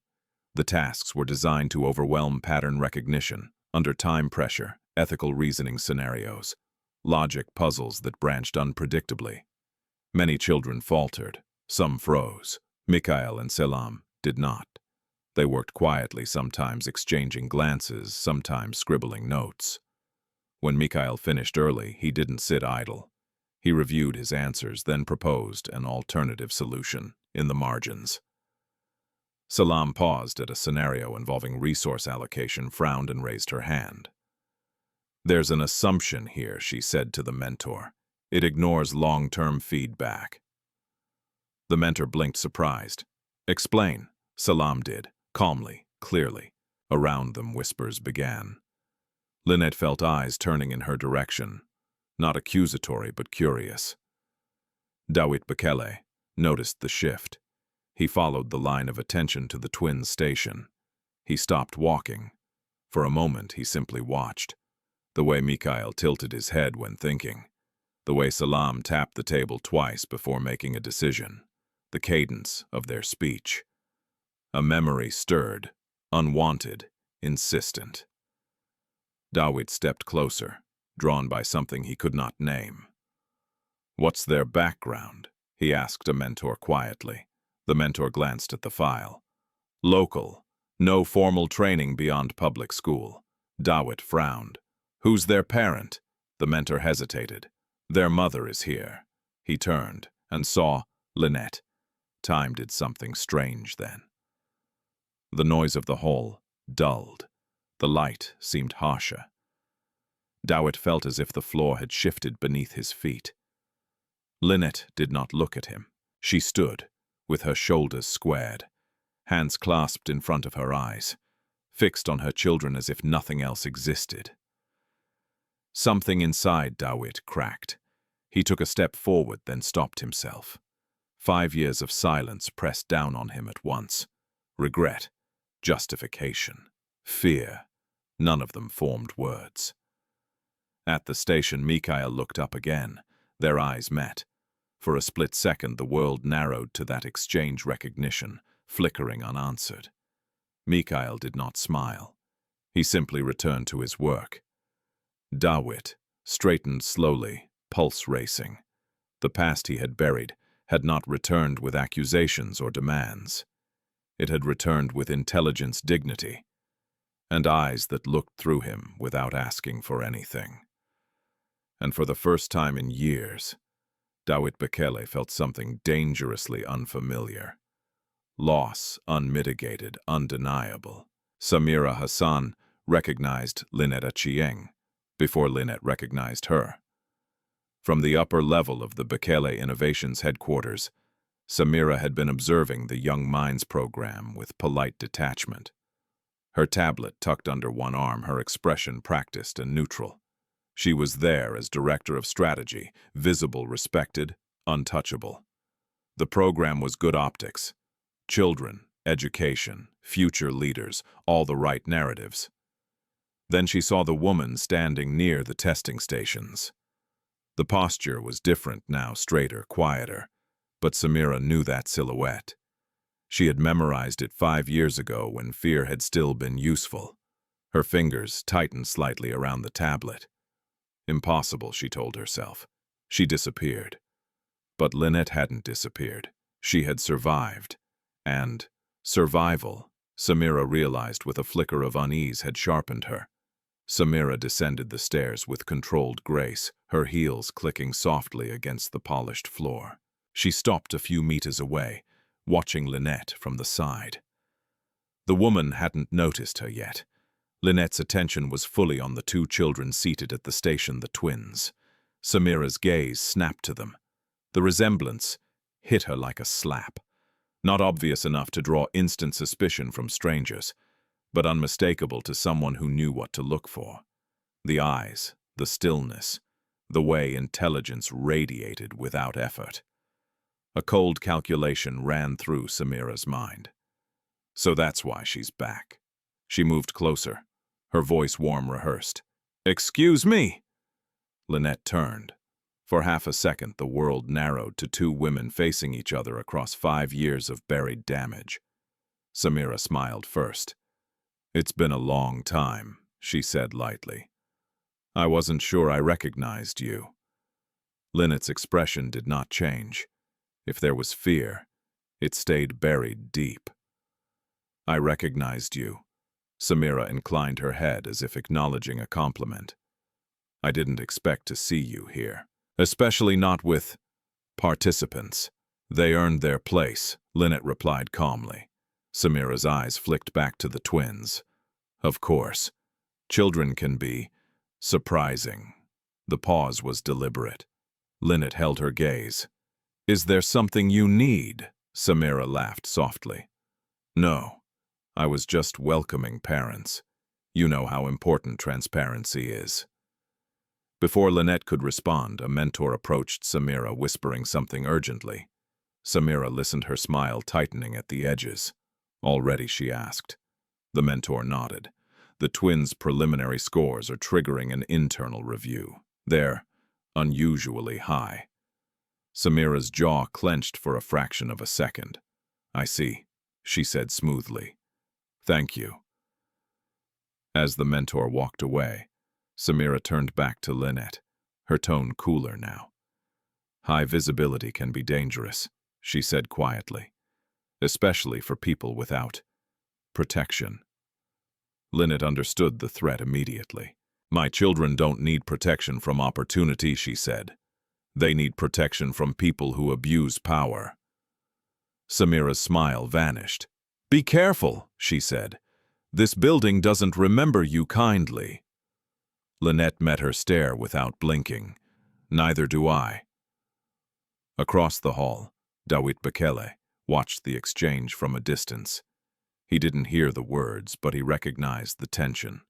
The tasks were designed to overwhelm pattern recognition, under time pressure, ethical reasoning scenarios, logic puzzles that branched unpredictably. Many children faltered, some froze. Mikhail and Salam did not. They worked quietly, sometimes exchanging glances, sometimes scribbling notes. When Mikhail finished early, he didn't sit idle. He reviewed his answers, then proposed an alternative solution in the margins. Salam paused at a scenario involving resource allocation, frowned, and raised her hand. "There's an assumption here," she said to the mentor. "It ignores long-term feedback." The mentor blinked, surprised. "Explain." Salam did, calmly, clearly. Around them, whispers began. Linet felt eyes turning in her direction, not accusatory but curious. Dawit Bekele noticed the shift. He followed the line of attention to the twins' station. He stopped walking. For a moment, he simply watched. The way Mikhail tilted his head when thinking. The way Salam tapped the table twice before making a decision. The cadence of their speech. A memory stirred, unwanted, insistent. Dawit stepped closer, drawn by something he could not name. "What's their background?" he asked a mentor quietly. The mentor glanced at the file. "Local. No formal training beyond public school." Dawit frowned. "Who's their parent?" The mentor hesitated. "Their mother is here." He turned and saw Linet. Time did something strange then. The noise of the hall dulled. The light seemed harsher. Dawit felt as if the floor had shifted beneath his feet. Linet did not look at him. She stood, with her shoulders squared, hands clasped in front of her eyes, fixed on her children as if nothing else existed. Something inside Dawit cracked. He took a step forward, then stopped himself. 5 years of silence pressed down on him at once. Regret, justification, fear. None of them formed words. At the station, Mikhail looked up again. Their eyes met. For a split second, the world narrowed to that exchange, recognition, flickering unanswered. Mikhail did not smile. He simply returned to his work. Dawit straightened slowly, pulse racing. The past he had buried had not returned with accusations or demands. It had returned with intelligence, dignity. and eyes that looked through him without asking for anything. And for the first time in years, Dawit Bekele felt something dangerously unfamiliar. Loss, unmitigated, undeniable. Samira Hassan recognized Linet Achieng before Linet recognized her. From the upper level of the Bekele Innovations headquarters, Samira had been observing the Young Minds program with polite detachment. Her tablet tucked under one arm, her expression practiced and neutral. She was there as director of strategy, visible, respected, untouchable. The program was good optics. Children, education, future leaders, all the right narratives. Then she saw the woman standing near the testing stations. The posture was different now, straighter, quieter, but Samira knew that silhouette. She had memorized it 5 years ago when fear had still been useful. Her fingers tightened slightly around the tablet. Impossible, she told herself. She disappeared. But Linet hadn't disappeared. She had survived. And survival, Samira realized with a flicker of unease, had sharpened her. Samira descended the stairs with controlled grace, her heels clicking softly against the polished floor. She stopped a few meters away, watching Linet from the side. The woman hadn't noticed her yet. Linet's attention was fully on the 2 children seated at the station, the twins. Samira's gaze snapped to them. The resemblance hit her like a slap. Not obvious enough to draw instant suspicion from strangers, but unmistakable to someone who knew what to look for. The eyes, the stillness, the way intelligence radiated without effort. A cold calculation ran through Samira's mind. So that's why she's back. She moved closer, her voice warm, rehearsed. "Excuse me!" Linet turned. For half a second, the world narrowed to 2 women facing each other across 5 years of buried damage. Samira smiled first. "It's been a long time," she said lightly. "I wasn't sure I recognized you." Linet's expression did not change. If there was fear, it stayed buried deep. "I recognized you." Samira inclined her head as if acknowledging a compliment. "I didn't expect to see you here. Especially not with participants. They earned their place," Linet replied calmly. Samira's eyes flicked back to the twins. "Of course. Children can be surprising." The pause was deliberate. Linet held her gaze. "Is there something you need?" Samira laughed softly. "No. I was just welcoming parents. You know how important transparency is." Before Linet could respond, a mentor approached Samira, whispering something urgently. Samira listened, her smile tightening at the edges. "Already?" she asked. The mentor nodded. "The twins' preliminary scores are triggering an internal review. They're unusually high." Samira's jaw clenched for a fraction of a second. "I see," she said smoothly. "Thank you." As the mentor walked away, Samira turned back to Linet, her tone cooler now. "High visibility can be dangerous," she said quietly, "especially for people without protection." Linet understood the threat immediately. "My children don't need protection from opportunity," she said. "They need protection from people who abuse power." Samira's smile vanished. "Be careful," she said. "This building doesn't remember you kindly." Linet met her stare without blinking. "Neither do I." Across the hall, Dawit Bekele watched the exchange from a distance. He didn't hear the words, but he recognized the tension.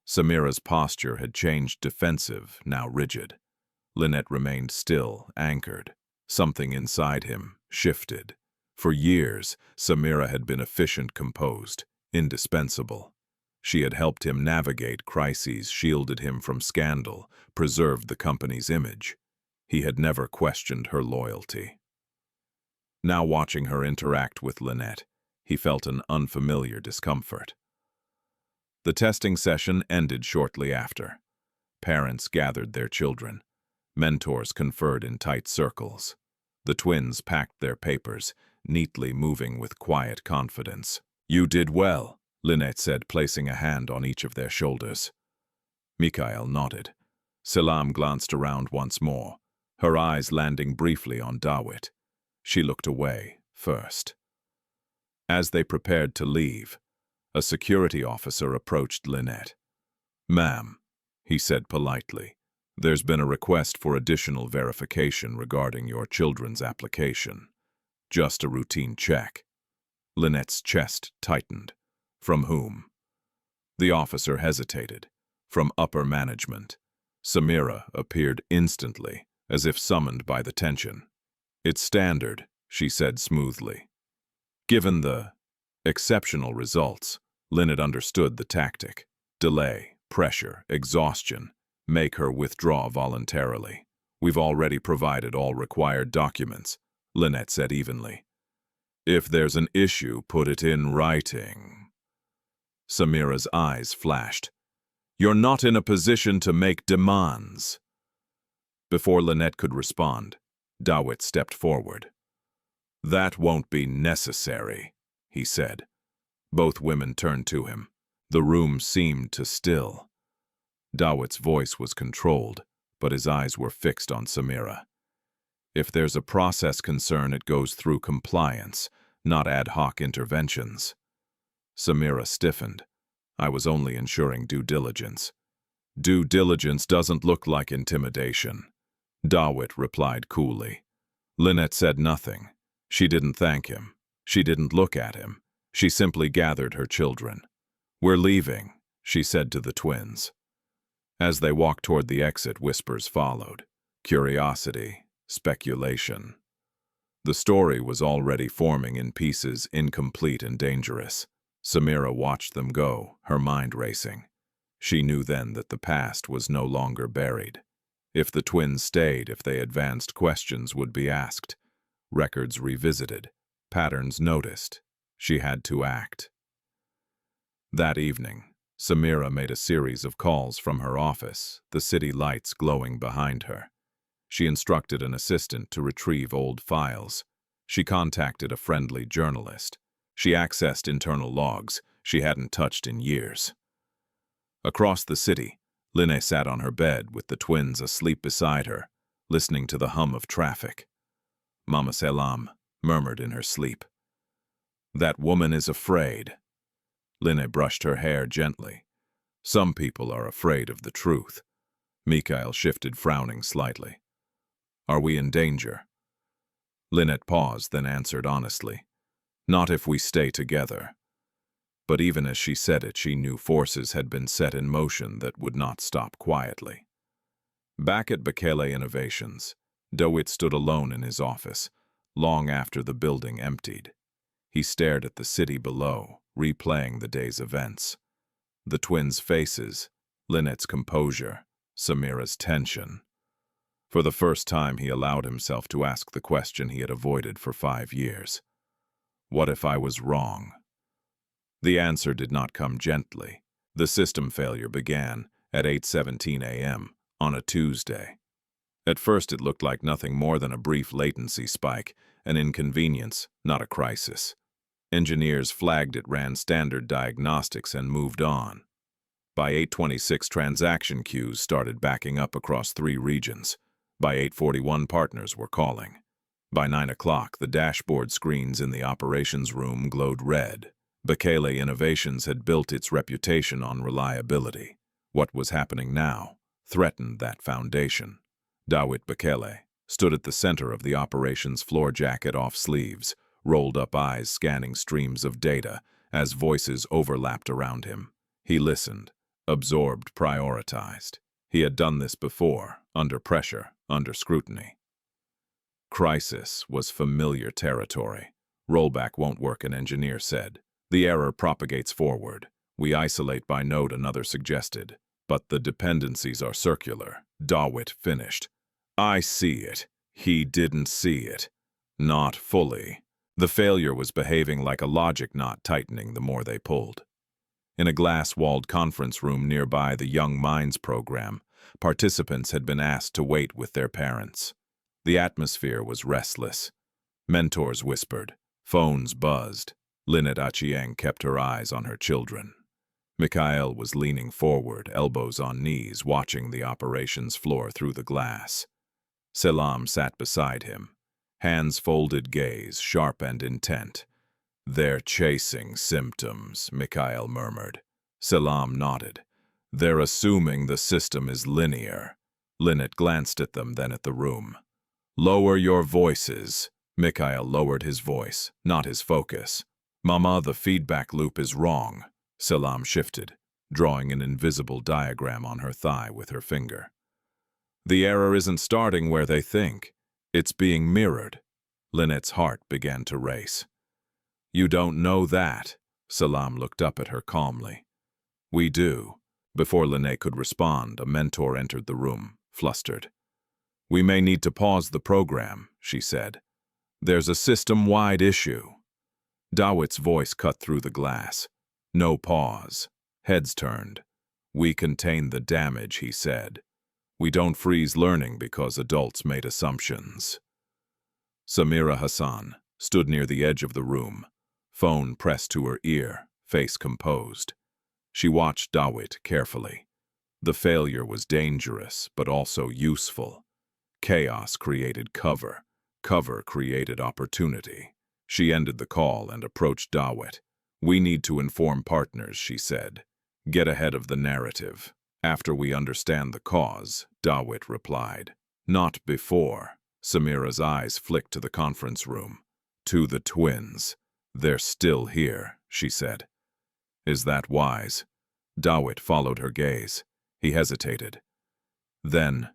Samira's posture had changed, defensive, now rigid. Linet remained still, anchored. Something inside him shifted. For years, Samira had been efficient, composed, indispensable. She had helped him navigate crises, shielded him from scandal, preserved the company's image. He had never questioned her loyalty. Now, watching her interact with Linet, he felt an unfamiliar discomfort. The testing session ended shortly after. Parents gathered their children. Mentors conferred in tight circles. The twins packed their papers, neatly moving with quiet confidence. "You did well," Linet said, placing a hand on each of their shoulders. Mikhail nodded. Selam glanced around once more, her eyes landing briefly on Dawit. She looked away first. As they prepared to leave, a security officer approached Linet. "Ma'am," he said politely, "there's been a request for additional verification regarding your children's application. Just a routine check." Linet's chest tightened. "From whom?" The officer hesitated. "From upper management." Samira appeared instantly, as if summoned by the tension. "It's standard," she said smoothly. Given the exceptional results, Linet understood the tactic. Delay, pressure, exhaustion, make her withdraw voluntarily. "We've already provided all required documents," Linet said evenly. "If there's an issue, put it in writing." Samira's eyes flashed. "You're not in a position to make demands." Before Linet could respond, Dawit stepped forward. "That won't be necessary," he said. Both women turned to him. The room seemed to still. Dawit's voice was controlled, but his eyes were fixed on Samira. "If there's a process concern, it goes through compliance, not ad hoc interventions." Samira stiffened. "I was only ensuring due diligence." "Due diligence doesn't look like intimidation," Dawit replied coolly. Linet said nothing. She didn't thank him. She didn't look at him. She simply gathered her children. "We're leaving," she said to the twins. As they walked toward the exit, whispers followed. Curiosity, speculation. The story was already forming in pieces, incomplete and dangerous. Samira watched them go, her mind racing. She knew then that the past was no longer buried. If the twins stayed, if they advanced, questions would be asked. Records revisited, patterns noticed. She had to act. That evening, Samira made a series of calls from her office, the city lights glowing behind her. She instructed an assistant to retrieve old files. She contacted a friendly journalist. She accessed internal logs she hadn't touched in years. Across the city, Linet sat on her bed with the twins asleep beside her, listening to the hum of traffic. "Mama Selam," murmured in her sleep. "That woman is afraid." Linet brushed her hair gently. "Some people are afraid of the truth." Mikhail shifted, frowning slightly. "Are we in danger?" Linet paused, then answered honestly. "Not if we stay together." But even as she said it, she knew forces had been set in motion that would not stop quietly. Back at Bekele Innovations, Dawit stood alone in his office, long after the building emptied. He stared at the city below, replaying the day's events. The twins' faces, Linet's composure, Samira's tension. For the first time, he allowed himself to ask the question he had avoided for 5 years. What if I was wrong? The answer did not come gently. The system failure began at 8:17 a.m. on a Tuesday. At first, it looked like nothing more than a brief latency spike, an inconvenience, not a crisis. Engineers flagged it, ran standard diagnostics, and moved on. By 8:26, transaction queues started backing up across 3 regions. By 8:41, partners were calling. By 9 o'clock, the dashboard screens in the operations room glowed red. Bekele Innovations had built its reputation on reliability. What was happening now threatened that foundation. Dawit Bekele stood at the center of the operations floor, jacket off sleeves, rolled-up eyes scanning streams of data as voices overlapped around him. He listened, absorbed, prioritized. He had done this before, under pressure, under scrutiny. Crisis was familiar territory. "Rollback won't work," an engineer said. "The error propagates forward. We isolate by node," another suggested. "But the dependencies are circular." Dawit finished. "I see it. He didn't see it. Not fully." The failure was behaving like a logic knot, tightening the more they pulled. In a glass-walled conference room nearby the Young Minds program, participants had been asked to wait with their parents. The atmosphere was restless. Mentors whispered. Phones buzzed. Linet Achieng kept her eyes on her children. Mikhail was leaning forward, elbows on knees, watching the operations floor through the glass. Selam sat beside him, hands folded, gaze sharp and intent. "They're chasing symptoms," Mikhail murmured. Selam nodded. "They're assuming the system is linear." Linet glanced at them, then at the room. "Lower your voices." Mikhail lowered his voice, not his focus. "Mama, the feedback loop is wrong." Selam shifted, drawing an invisible diagram on her thigh with her finger. "The error isn't starting where they think. It's being mirrored." Linet's heart began to race. "You don't know that." Selam looked up at her calmly. "We do." Before Linet could respond, a mentor entered the room, flustered. "We may need to pause the program," she said. "There's a system-wide issue." Dawit's voice cut through the glass. No pause. Heads turned. "We contain the damage," he said. "We don't freeze learning because adults made assumptions." Samira Hassan stood near the edge of the room, phone pressed to her ear, face composed. She watched Dawit carefully. The failure was dangerous, but also useful. Chaos created cover. Cover created opportunity. She ended the call and approached Dawit. "We need to inform partners," she said. "Get ahead of the narrative. After we understand the cause," Dawit replied. "Not before." Samira's eyes flicked to the conference room. "To the twins. They're still here," she said. "Is that wise?" Dawit followed her gaze. He hesitated. "Then,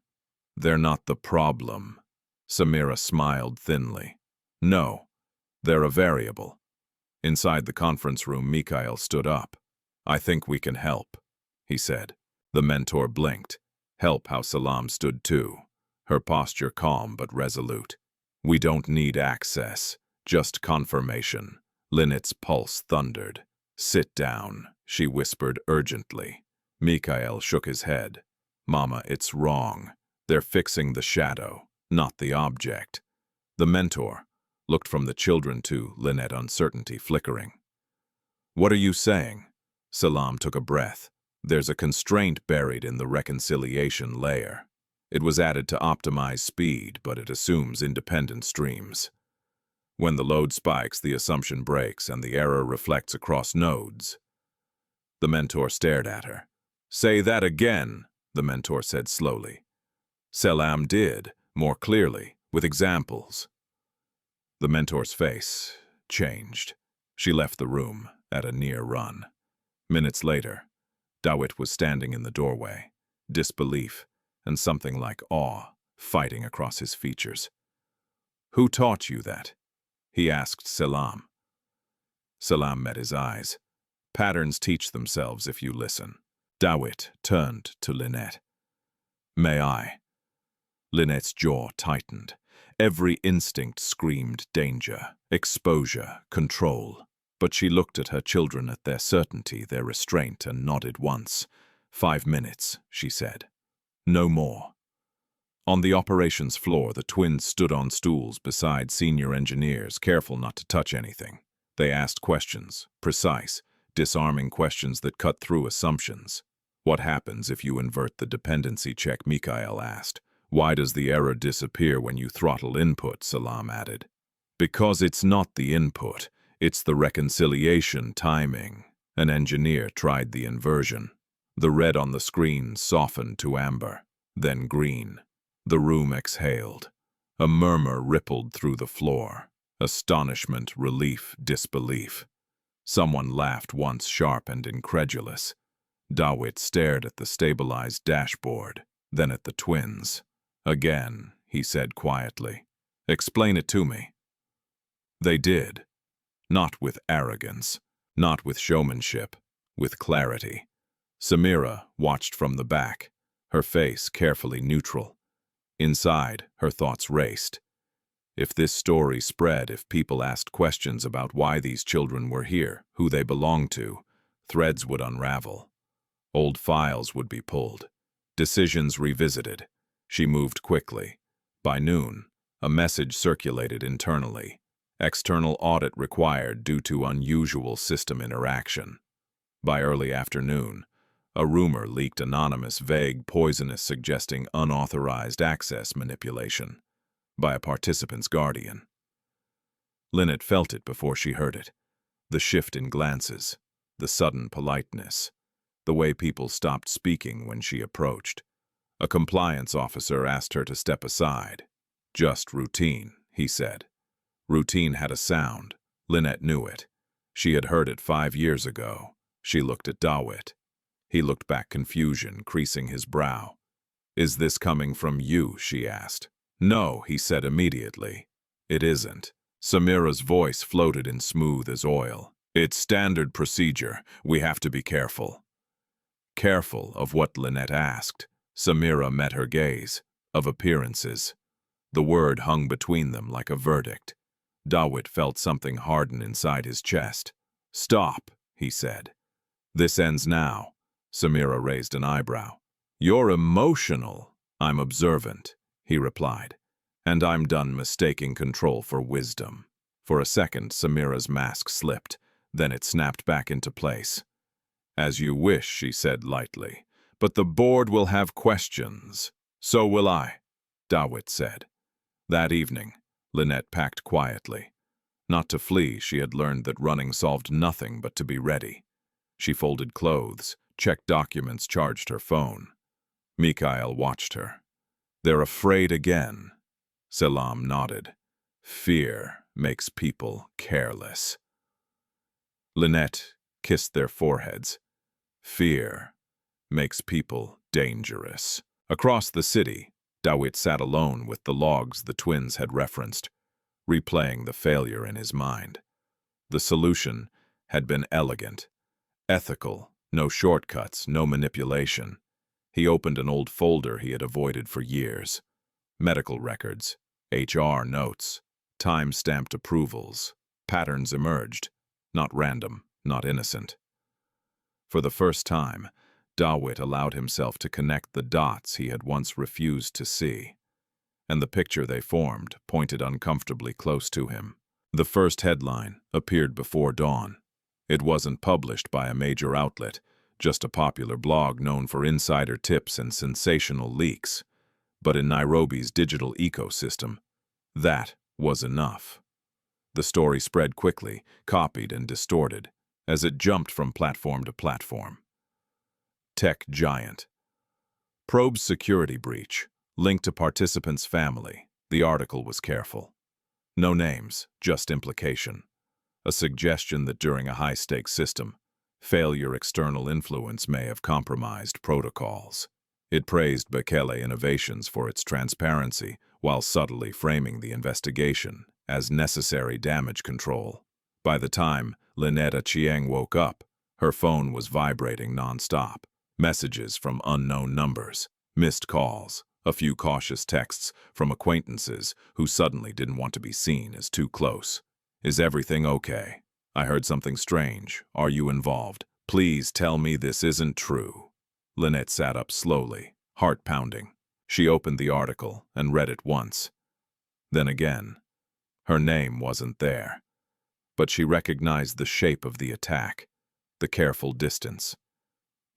they're not the problem." Samira smiled thinly. "No, they're a variable." Inside the conference room, Mikhail stood up. "I think we can help," he said. The mentor blinked. Help how Selam stood too, her posture calm but resolute. "We don't need access, just confirmation." Linet's pulse thundered. "Sit down," she whispered urgently. Mikhail shook his head. "Mama, it's wrong. They're fixing the shadow, not the object." The mentor looked from the children to Linet, uncertainty flickering. "What are you saying?" Selam took a breath. "There's a constraint buried in the reconciliation layer. It was added to optimize speed, but it assumes independent streams. When the load spikes, the assumption breaks and the error reflects across nodes." The mentor stared at her. "Say that again," the mentor said slowly. Selam did, more clearly, with examples. The mentor's face changed. She left the room at a near run. Minutes later, Dawit was standing in the doorway, disbelief and something like awe fighting across his features. "Who taught you that?" he asked Selam. Selam met his eyes. "Patterns teach themselves if you listen." Dawit turned to Linet. "May I?" Linet's jaw tightened. Every instinct screamed danger, exposure, control. But she looked at her children, at their certainty, their restraint, and nodded once. 5 minutes, she said. No more. On the operations floor, the twins stood on stools beside senior engineers, careful not to touch anything. They asked questions, precise, disarming questions that cut through assumptions. "What happens if you invert the dependency check?" Mikhail asked. "Why does the error disappear when you throttle input?" Selam added. "Because it's not the input, it's the reconciliation timing." An engineer tried the inversion. The red on the screen softened to amber, then green. The room exhaled. A murmur rippled through the floor. Astonishment, relief, disbelief. Someone laughed once, sharp and incredulous. Dawit stared at the stabilized dashboard, then at the twins. "Again," he said quietly. "Explain it to me." They did. Not with arrogance, not with showmanship, with clarity. Samira watched from the back, her face carefully neutral. Inside, her thoughts raced. If this story spread, if people asked questions about why these children were here, who they belonged to, threads would unravel. Old files would be pulled. Decisions revisited. She moved quickly. By noon, a message circulated internally. External audit required due to unusual system interaction. By early afternoon, a rumor leaked anonymous, vague, poisonous suggesting unauthorized access manipulation by a participant's guardian. Linet felt it before she heard it. The shift in glances, the sudden politeness, the way people stopped speaking when she approached. A compliance officer asked her to step aside. "Just routine," he said. Routine had a sound. Linet knew it. She had heard it 5 years ago. She looked at Dawit. He looked back, confusion creasing his brow. "Is this coming from you?" she asked. "No," he said immediately. "It isn't." Samira's voice floated in smooth as oil. "It's standard procedure. We have to be careful." Careful of what Linet asked. Samira met her gaze. Of appearances. The word hung between them like a verdict. Dawit felt something harden inside his chest. "Stop," he said. "This ends now." Samira raised an eyebrow. "You're emotional." "I'm observant," he replied. "And I'm done mistaking control for wisdom." For a second, Samira's mask slipped. Then it snapped back into place. "As you wish," she said lightly. "But the board will have questions." "So will I," Dawit said. That evening, Linet packed quietly. Not to flee, she had learned that running solved nothing but to be ready. She folded clothes, checked documents, charged her phone. Mikhail watched her. "They're afraid again." Selam nodded. "Fear makes people careless." Linet kissed their foreheads. "Fear makes people dangerous." Across the city, Dawit sat alone with the logs the twins had referenced, replaying the failure in his mind. The solution had been elegant, ethical, no shortcuts, no manipulation. He opened an old folder he had avoided for years. Medical records, HR notes, time-stamped approvals. Patterns emerged, not random, not innocent. For the first time, Dawit allowed himself to connect the dots he had once refused to see. And the picture they formed pointed uncomfortably close to him. The first headline appeared before dawn. It wasn't published by a major outlet, just a popular blog known for insider tips and sensational leaks. But in Nairobi's digital ecosystem, that was enough. The story spread quickly, copied and distorted, as it jumped from platform to platform. Tech giant. Probes security breach, linked to participant's family. The article was careful. No names, just implication. A suggestion that during a high-stakes system, failure external influence may have compromised protocols. It praised Bekele Innovations for its transparency, while subtly framing the investigation as necessary damage control. By the time Linet Achieng woke up, her phone was vibrating non-stop. Messages from unknown numbers, missed calls, a few cautious texts from acquaintances who suddenly didn't want to be seen as too close. "Is everything okay? I heard something strange. Are you involved? Please tell me this isn't true." Linet sat up slowly, heart pounding. She opened the article and read it once. Then again. Her name wasn't there. But she recognized the shape of the attack, the careful distance.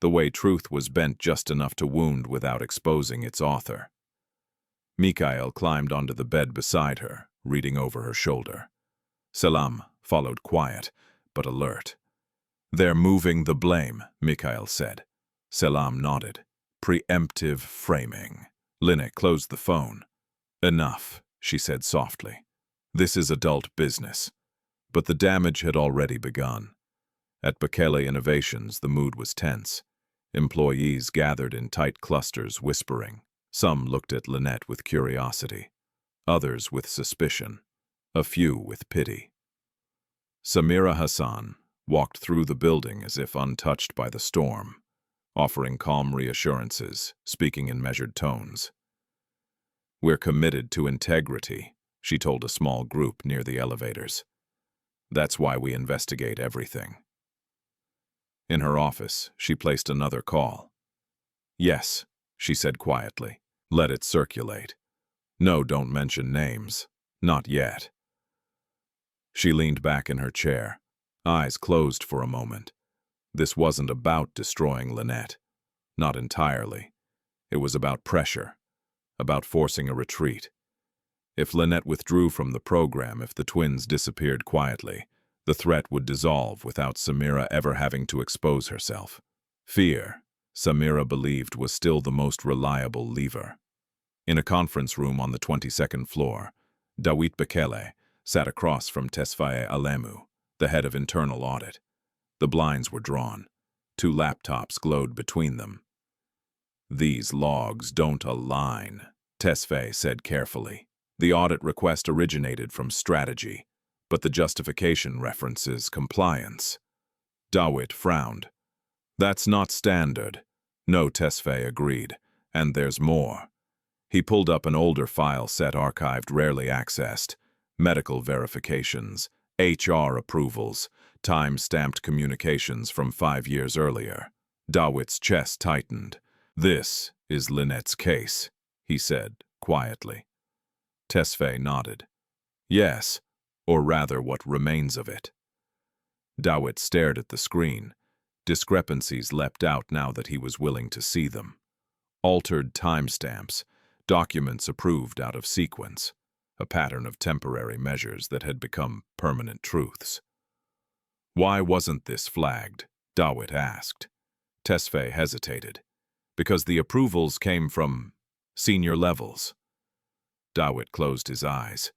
The way truth was bent just enough to wound without exposing its author. Mikhail climbed onto the bed beside her, reading over her shoulder. Selam followed, quiet, but alert. "They're moving the blame," Mikhail said. Selam nodded. "Preemptive framing." Linet closed the phone. "Enough," she said softly. "This is adult business." But the damage had already begun. At Bekele Innovations, the mood was tense. Employees gathered in tight clusters, whispering. Some looked at Linet with curiosity, others with suspicion, a few with pity. Samira Hassan walked through the building as if untouched by the storm, offering calm reassurances, speaking in measured tones. "We're committed to integrity," she told a small group near the elevators. "That's why we investigate everything." In her office, she placed another call. "Yes," she said quietly. "Let it circulate. No, don't mention names. Not yet." She leaned back in her chair, eyes closed for a moment. This wasn't about destroying Linet. Not entirely. It was about pressure, about forcing a retreat. If Linet withdrew from the program, if the twins disappeared quietly, the threat would dissolve without Samira ever having to expose herself. Fear, Samira believed, was still the most reliable lever. In a conference room on the 22nd floor, Dawit Bekele sat across from Tesfaye Alemu, the head of internal audit. The blinds were drawn. 2 laptops glowed between them. "These logs don't align," Tesfaye said carefully. The audit request originated from strategy, but the justification references compliance. Dawit frowned. "That's not standard." "No," Tesfaye agreed, "and there's more." He pulled up an older file set archived, rarely accessed. Medical verifications, HR approvals, time-stamped communications from 5 years earlier. Dawit's chest tightened. "This is Linet's case," he said quietly. Tesfaye nodded. "Yes, or rather what remains of it." Dawit stared at the screen. Discrepancies leapt out now that he was willing to see them. Altered timestamps, documents approved out of sequence, a pattern of temporary measures that had become permanent truths. "Why wasn't this flagged?" Dawit asked. Tesfaye hesitated. "Because the approvals came from senior levels." Dawit closed his eyes.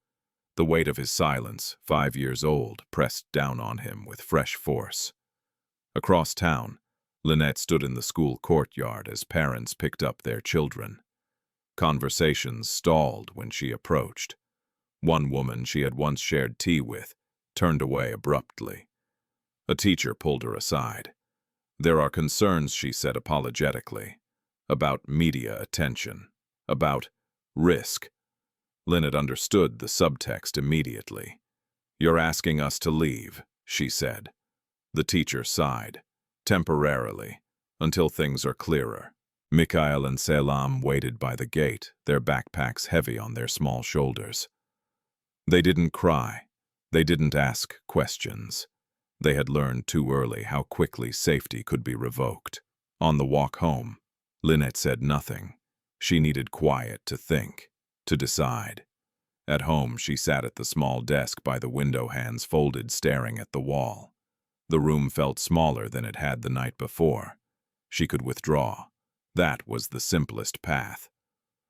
The weight of his silence, 5 years old, pressed down on him with fresh force. Across town, Linet stood in the school courtyard as parents picked up their children. Conversations stalled when she approached. One woman she had once shared tea with turned away abruptly. A teacher pulled her aside. "There are concerns," she said apologetically, "about media attention, about risk." Linet understood the subtext immediately. "You're asking us to leave," she said. The teacher sighed. "Temporarily, until things are clearer." Mikhail and Selam waited by the gate, their backpacks heavy on their small shoulders. They didn't cry. They didn't ask questions. They had learned too early how quickly safety could be revoked. On the walk home, Linet said nothing. She needed quiet to think, to decide. At home, she sat at the small desk by the window, hands folded, staring at the wall. The room felt smaller than it had the night before. She could withdraw. That was the simplest path.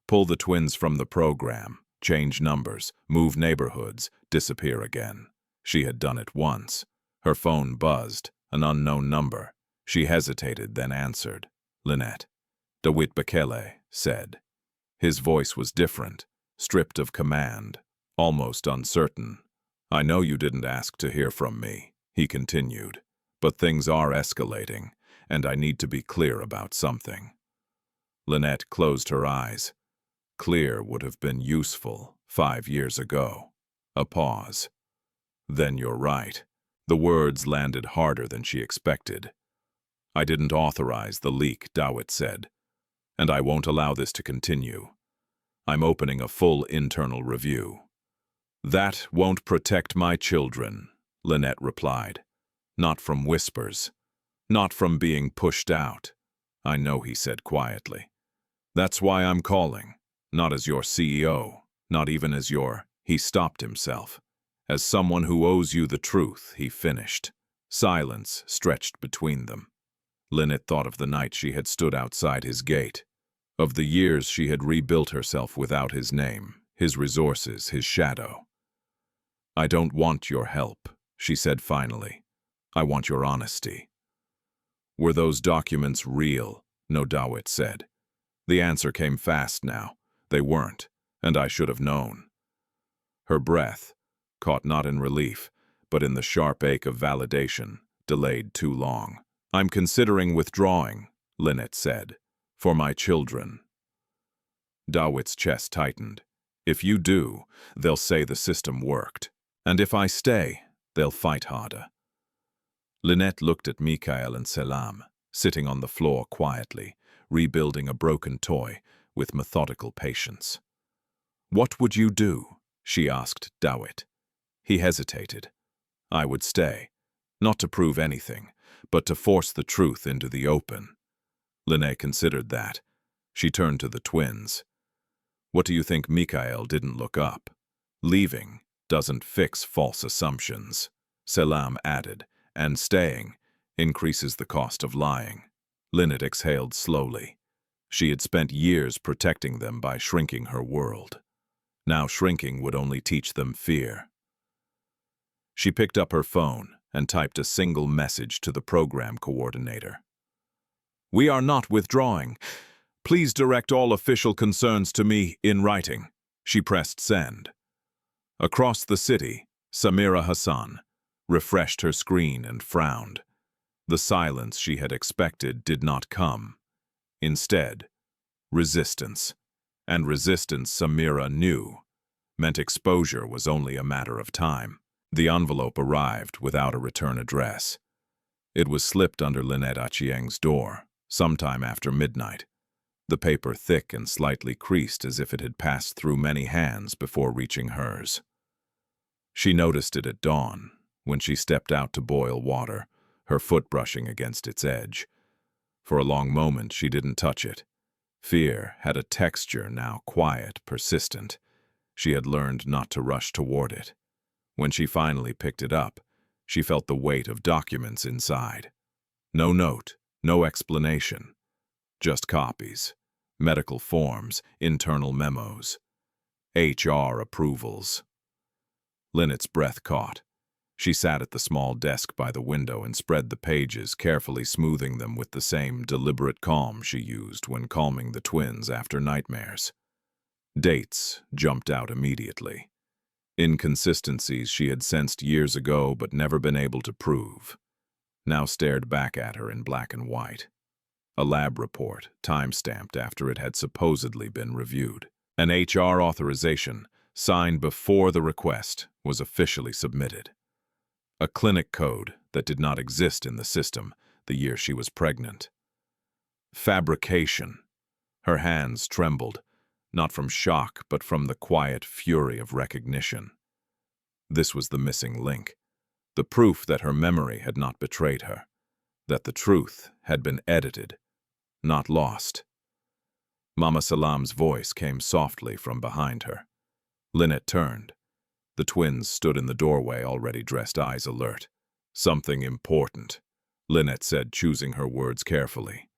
Pull the twins from the program, change numbers, move neighborhoods, disappear again. She had done it once. Her phone buzzed, an unknown number. She hesitated, then answered. "Linet." Dawit Bekele said. His voice was different, stripped of command, almost uncertain. "I know you didn't ask to hear from me," he continued, "but things are escalating, and I need to be clear about something." Linet closed her eyes. Clear would have been useful 5 years ago. A pause. "Then you're right." The words landed harder than she expected. "I didn't authorize the leak," Dawit said, "and I won't allow this to continue. I'm opening a full internal review." "That won't protect my children," Linet replied. "Not from whispers. Not from being pushed out." "I know," he said quietly. "That's why I'm calling. Not as your CEO, not even as your—" He stopped himself. "As someone who owes you the truth," he finished. Silence stretched between them. Linet thought of the night she had stood outside his gate, of the years she had rebuilt herself without his name, his resources, his shadow. "I don't want your help," she said finally. "I want your honesty." "Were those documents real?" No, Dawit said. The answer came fast now. "They weren't, and I should have known." Her breath, caught not in relief, but in the sharp ache of validation, delayed too long. "I'm considering withdrawing," Linet said, "for my children." Dawit's chest tightened. "If you do, they'll say the system worked. And if I stay, they'll fight harder." Linet looked at Mikhail and Selam, sitting on the floor quietly, rebuilding a broken toy with methodical patience. "What would you do?" she asked Dawit. He hesitated. I would stay, not to prove anything, but to force the truth into the open. Linet considered that. She turned to the twins. What do you think Mikhail didn't look up? Leaving doesn't fix false assumptions, Selam added, and staying increases the cost of lying. Linet exhaled slowly. She had spent years protecting them by shrinking her world. Now shrinking would only teach them fear. She picked up her phone and typed a single message to the program coordinator. "We are not withdrawing. Please direct all official concerns to me in writing." She pressed send. Across the city, Samira Hassan refreshed her screen and frowned. The silence she had expected did not come. Instead, resistance. And resistance, Samira knew, meant exposure was only a matter of time. The envelope arrived without a return address. It was slipped under Linet Achieng's door, sometime after midnight, the paper thick and slightly creased as if it had passed through many hands before reaching hers. She noticed it at dawn, when she stepped out to boil water, her foot brushing against its edge. For a long moment she didn't touch it. Fear had a texture now quiet, persistent. She had learned not to rush toward it. When she finally picked it up, she felt the weight of documents inside. No note, no explanation. Just copies, medical forms, internal memos, HR approvals. Linet's breath caught. She sat at the small desk by the window and spread the pages, carefully smoothing them with the same deliberate calm she used when calming the twins after nightmares. Dates jumped out immediately. Inconsistencies she had sensed years ago but never been able to prove, now stared back at her in black and white. A lab report, time-stamped after it had supposedly been reviewed. An HR authorization, signed before the request was officially submitted. A clinic code that did not exist in the system the year she was pregnant. Fabrication. Her hands trembled, not from shock but from the quiet fury of recognition. This was the missing link, the proof that her memory had not betrayed her, that the truth had been edited, not lost. Mama Salam's voice came softly from behind her. Linet turned. The twins stood in the doorway, already dressed, eyes alert. "Something important," Linet said, choosing her words carefully.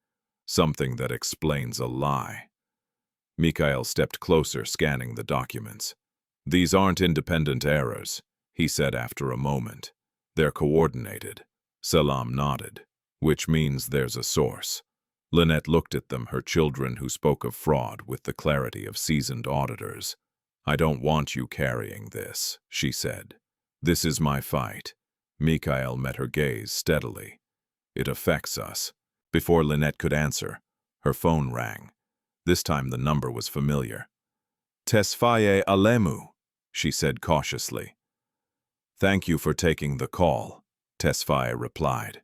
"Something that explains a lie." Mikhail stepped closer, scanning the documents. "These aren't independent errors," he said after a moment. "They're coordinated." Salam nodded. "Which means there's a source." Linet looked at them, her children who spoke of fraud with the clarity of seasoned auditors. "I don't want you carrying this," she said. "This is my fight." Mikhail met her gaze steadily. "It affects us." Before Linet could answer, her phone rang. This time the number was familiar. "Tesfaye Alemu," she said cautiously. "Thank you for taking the call," Tesfaye replied.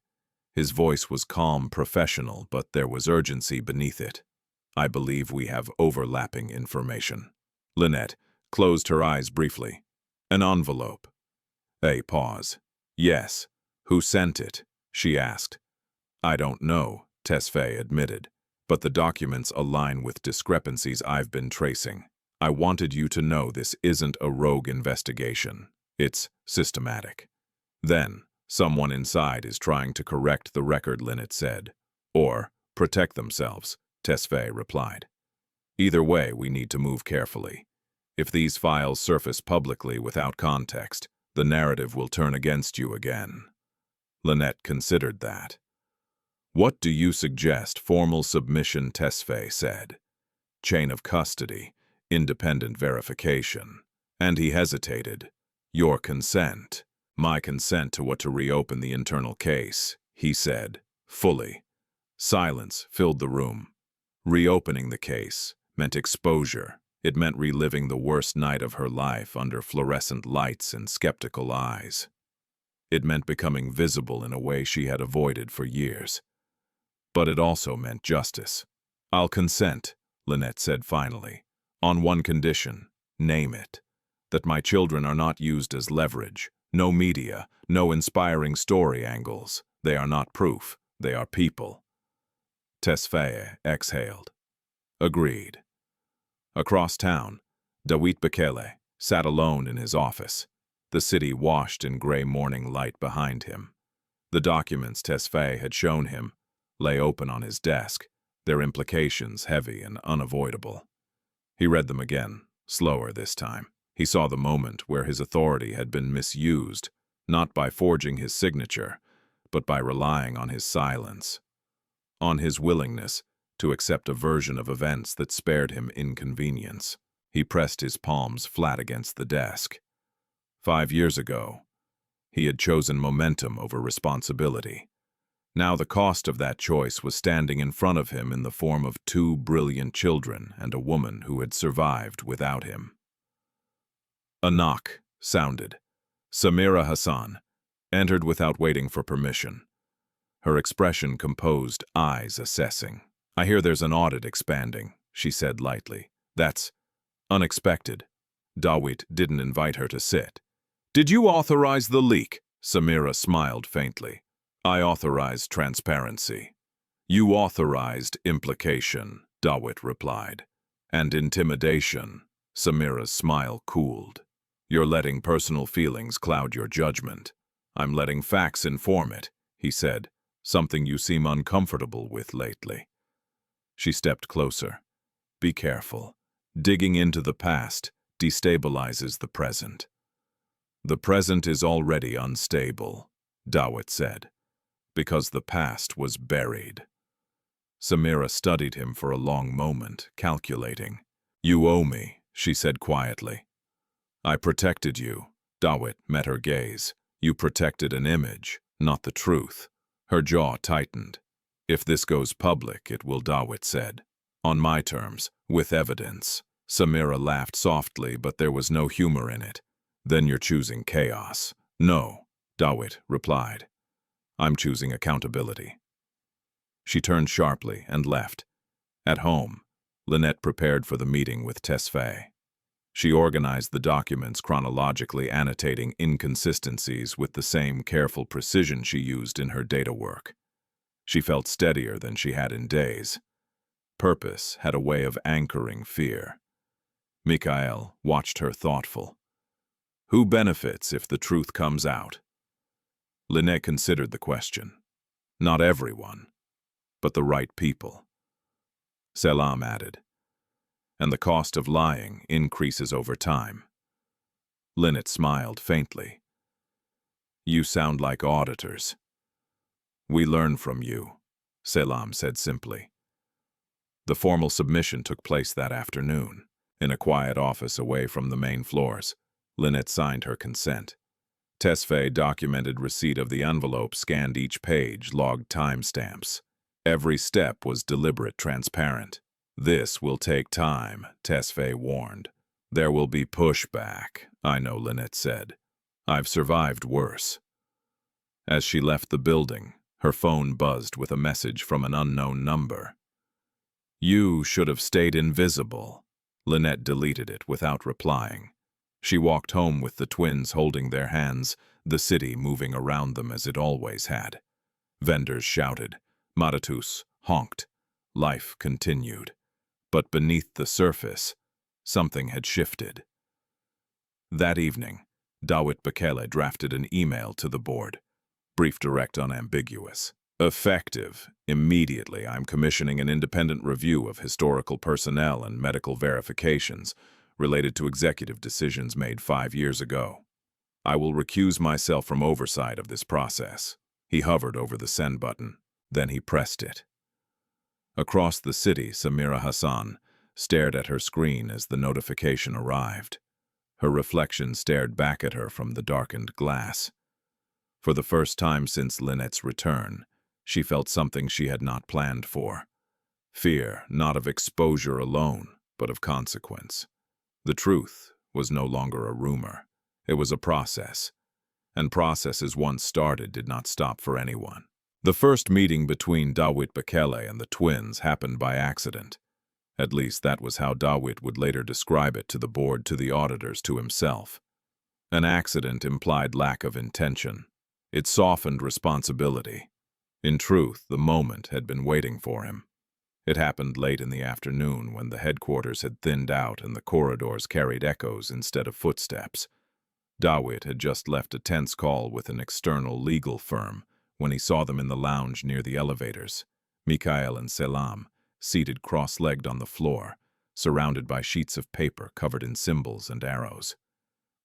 His voice was calm, professional, but there was urgency beneath it. "I believe we have overlapping information." Linet closed her eyes briefly. "An envelope." A pause. "Yes. Who sent it?" she asked. "I don't know," Tesfaye admitted, "but the documents align with discrepancies I've been tracing. I wanted you to know this isn't a rogue investigation. It's systematic." "Then, someone inside is trying to correct the record," Linet said. "Or protect themselves," Tesfaye replied. "Either way, we need to move carefully. If these files surface publicly without context, the narrative will turn against you again." Linet considered that. "What do you suggest?" "Formal submission," Tesfaye said. "Chain of custody, independent verification." And he hesitated. "Your consent." "My consent to what? To reopen the internal case," he said, fully. Silence filled the room. Reopening the case meant exposure. It meant reliving the worst night of her life under fluorescent lights and skeptical eyes. It meant becoming visible in a way she had avoided for years. But it also meant justice. "I'll consent," Linet said finally, "on one condition. Name it. That my children are not used as leverage, No media, no inspiring story angles. They are not proof. They are people. Tesfaye exhaled. Agreed. Across town, Dawit Bekele sat alone in his office, the city washed in gray morning light behind him. The documents Tesfaye had shown him lay open on his desk, their implications heavy and unavoidable. He read them again, slower this time. He saw the moment where his authority had been misused, not by forging his signature, but by relying on his silence, on his willingness to accept a version of events that spared him inconvenience. He pressed his palms flat against the desk. 5 years ago, he had chosen momentum over responsibility. Now the cost of that choice was standing in front of him in the form of 2 brilliant children and a woman who had survived without him. A knock sounded. Samira Hassan entered without waiting for permission. Her expression composed, eyes assessing. "I hear there's an audit expanding," she said lightly. "That's unexpected." Dawit didn't invite her to sit. "Did you authorize the leak?" Samira smiled faintly. "I authorized transparency." "You authorized implication," Dawit replied. "And intimidation." Samira's smile cooled. "You're letting personal feelings cloud your judgment." "I'm letting facts inform it," he said, "something you seem uncomfortable with lately." She stepped closer. "Be careful. Digging into the past destabilizes the present." "The present is already unstable," Dawit said, "because the past was buried." Samira studied him for a long moment, calculating. "You owe me," she said quietly. "I protected you." Dawit met her gaze. "You protected an image, not the truth." Her jaw tightened. "If this goes public, it will," Dawit said. "On my terms, with evidence." Samira laughed softly, but there was no humor in it. "Then you're choosing chaos." "No," Dawit replied. "I'm choosing accountability." She turned sharply and left. At home, Linet prepared for the meeting with Tesfaye. She organized the documents chronologically, annotating inconsistencies with the same careful precision she used in her data work. She felt steadier than she had in days. Purpose had a way of anchoring fear. Mikhail watched her thoughtful. Who benefits if the truth comes out? Linet considered the question. Not everyone, but the right people. Selam added. And the cost of lying increases over time. Linet smiled faintly. You sound like auditors. We learn from you, Selam said simply. The formal submission took place that afternoon. In a quiet office away from the main floors, Linet signed her consent. Tesfaye documented receipt of the envelope, scanned each page, logged timestamps. Every step was deliberate, transparent. This will take time, Tesfaye warned. There will be pushback, I know, Linet said. I've survived worse. As she left the building, her phone buzzed with a message from an unknown number. You should have stayed invisible. Linet deleted it without replying. She walked home with the twins holding their hands, the city moving around them as it always had. Vendors shouted. Maratus honked. Life continued. But beneath the surface, something had shifted. That evening, Dawit Bekele drafted an email to the board. Brief, direct, unambiguous. Effective. Immediately, I'm commissioning an independent review of historical personnel and medical verifications related to executive decisions made 5 years ago. I will recuse myself from oversight of this process. He hovered over the send button. Then he pressed it. Across the city, Samira Hassan stared at her screen as the notification arrived. Her reflection stared back at her from the darkened glass. For the first time since Linet's return, she felt something she had not planned for. Fear, not of exposure alone, but of consequence. The truth was no longer a rumor. It was a process. And processes once started did not stop for anyone. The first meeting between Dawit Bekele and the twins happened by accident. At least that was how Dawit would later describe it to the board, to the auditors, to himself. An accident implied lack of intention. It softened responsibility. In truth, the moment had been waiting for him. It happened late in the afternoon when the headquarters had thinned out and the corridors carried echoes instead of footsteps. Dawit had just left a tense call with an external legal firm when he saw them in the lounge near the elevators, Mikhail and Selam, seated cross-legged on the floor, surrounded by sheets of paper covered in symbols and arrows.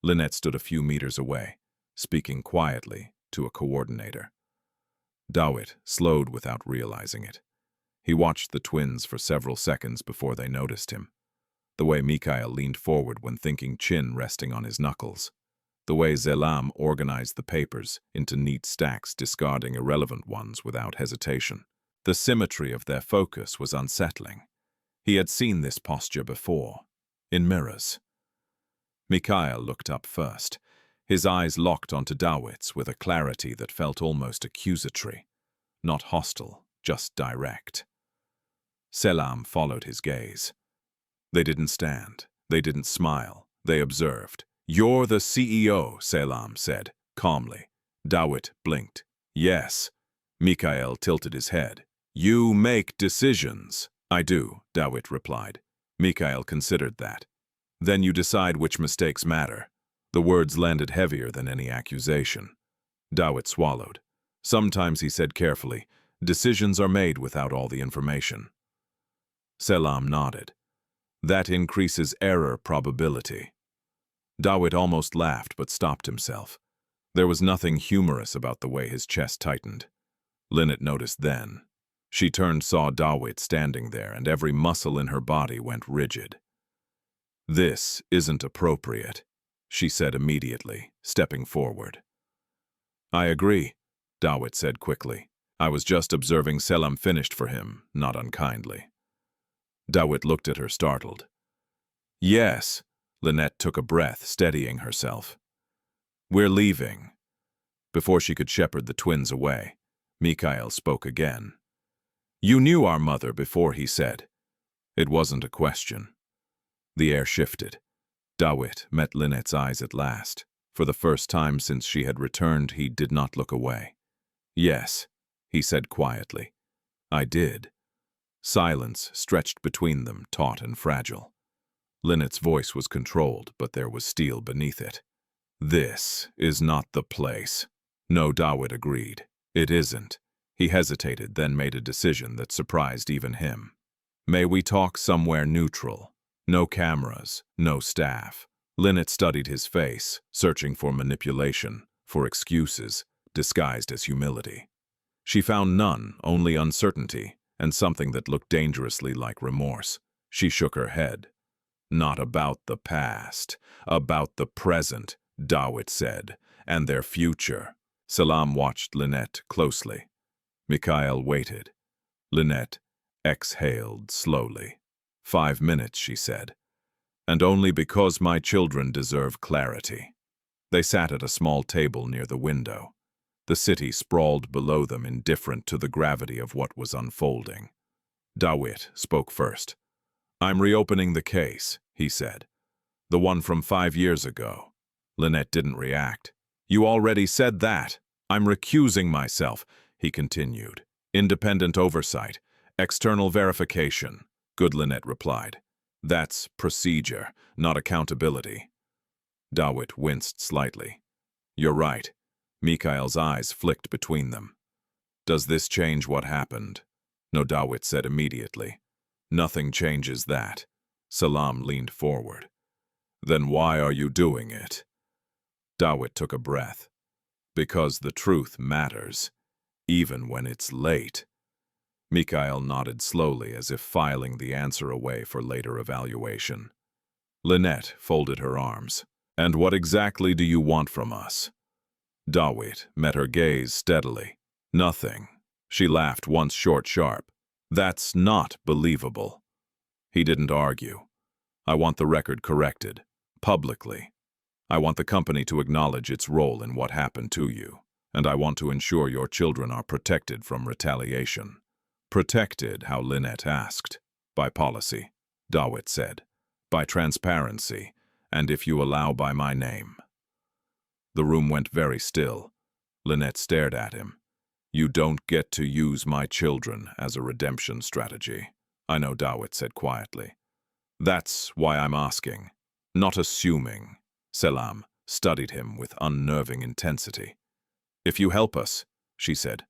Linet stood a few meters away, speaking quietly to a coordinator. Dawit slowed without realizing it. He watched the twins for several seconds before they noticed him. The way Mikhail leaned forward when thinking, chin resting on his knuckles. The way Selam organized the papers into neat stacks, discarding irrelevant ones without hesitation. The symmetry of their focus was unsettling. He had seen this posture before, in mirrors. Mikhail looked up first, his eyes locked onto Dawit's with a clarity that felt almost accusatory. Not hostile, just direct. Selam followed his gaze. They didn't stand. They didn't smile. They observed. "You're the CEO," Selam said, calmly. Dawit blinked. "Yes." Mikhail tilted his head. "You make decisions." "I do," Dawit replied. Mikhail considered that. "Then you decide which mistakes matter." The words landed heavier than any accusation. Dawit swallowed. "Sometimes," he said carefully, "decisions are made without all the information." Selam nodded. "That increases error probability." Dawit almost laughed but stopped himself. There was nothing humorous about the way his chest tightened. Linet noticed then. She turned, saw Dawit standing there, and every muscle in her body went rigid. "This isn't appropriate," she said immediately, stepping forward. "I agree," Dawit said quickly. "I was just observing Selam finished for him, not unkindly." Dawit looked at her, startled. "Yes," Linet took a breath, steadying herself. "We're leaving." Before she could shepherd the twins away, Mikhail spoke again. "You knew our mother before," he said. It wasn't a question. The air shifted. Dawit met Linet's eyes at last. For the first time since she had returned, he did not look away. "Yes," he said quietly. "I did." Silence stretched between them, taut and fragile. Linet's voice was controlled, but there was steel beneath it. "This is not the place." "No," Dawit agreed. "It isn't." He hesitated, then made a decision that surprised even him. "May we talk somewhere neutral? No cameras, no staff." Linet studied his face, searching for manipulation, for excuses, disguised as humility. She found none, only uncertainty, and something that looked dangerously like remorse. She shook her head. "Not about the past, about the present," Dawit said, "and their future." Selam watched Linet closely. Mikhail waited. Linet exhaled slowly. 5 minutes, she said. "And only because my children deserve clarity." They sat at a small table near the window. The city sprawled below them, indifferent to the gravity of what was unfolding. Dawit spoke first. "I'm reopening the case," he said. "The one from 5 years ago." Linet didn't react. "You already said that." "I'm recusing myself," he continued. "Independent oversight, external verification." "Good," Linet replied. "That's procedure, not accountability." Dawit winced slightly. "You're right." Mikhail's eyes flicked between them. "Does this change what happened?" "No," Dawit said immediately. "Nothing changes that." Selam leaned forward. "Then why are you doing it?" Dawit took a breath. "Because the truth matters, even when it's late." Mikhail nodded slowly, as if filing the answer away for later evaluation. Linet folded her arms. "And what exactly do you want from us?" Dawit met her gaze steadily. "Nothing." She laughed once short, sharp. "That's not believable." He didn't argue. "I want the record corrected, publicly. I want the company to acknowledge its role in what happened to you, and I want to ensure your children are protected from retaliation." "Protected?" how Linet asked. "By policy," Dawit said. "By transparency, and if you allow, by my name." The room went very still. Linet stared at him. "You don't get to use my children as a redemption strategy," I know, Dawit said quietly. "That's why I'm asking, not assuming." Selam studied him with unnerving intensity. "If you help us," she said,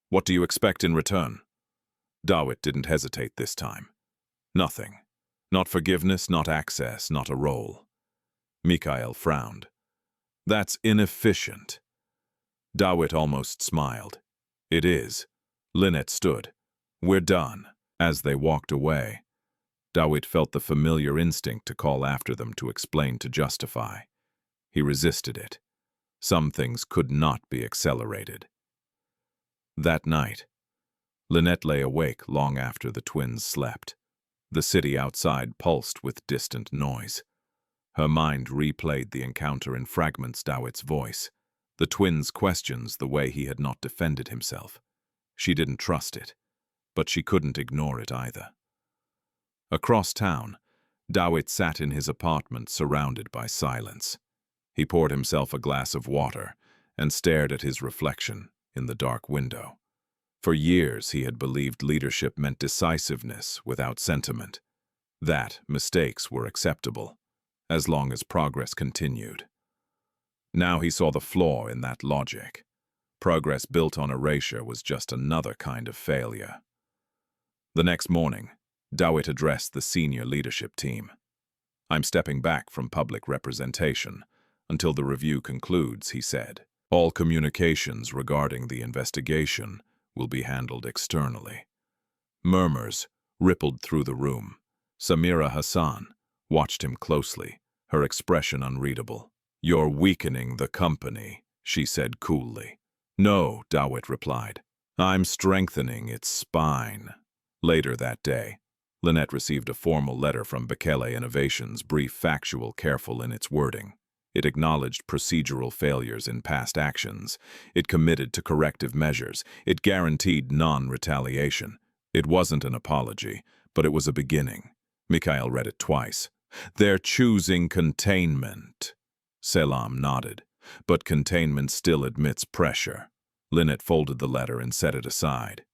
"what do you expect in return?" Dawit didn't hesitate this time. Nothing. Not forgiveness, not access, not a role. Mikhail frowned. "That's inefficient." Dawit almost smiled. "It is." Linet stood. "We're done." As they walked away, Dawit felt the familiar instinct to call after them, to explain, to justify. He resisted it. Some things could not be accelerated. That night, Linet lay awake long after the twins slept. The city outside pulsed with distant noise. Her mind replayed the encounter in fragments, Dawit's voice, the twins' questions, the way he had not defended himself. She didn't trust it, but she couldn't ignore it either. Across town, Dawit sat in his apartment surrounded by silence. He poured himself a glass of water and stared at his reflection in the dark window. For years he had believed leadership meant decisiveness without sentiment, that mistakes were acceptable, as long as progress continued. Now he saw the flaw in that logic. Progress built on erasure was just another kind of failure. The next morning, Dawit addressed the senior leadership team. "I'm stepping back from public representation until the review concludes," he said. "All communications regarding the investigation will be handled externally." Murmurs rippled through the room. Samira Hassan watched him closely, her expression unreadable. "You're weakening the company," she said coolly. "No," Dawit replied. "I'm strengthening its spine." Later that day, Linet received a formal letter from Bekele Innovations, brief, factual, careful in its wording. It acknowledged procedural failures in past actions. It committed to corrective measures. It guaranteed non-retaliation. It wasn't an apology, but it was a beginning. Mikhail read it twice. "They're choosing containment." Selam nodded. "But containment still admits pressure." Linet folded the letter and set it aside.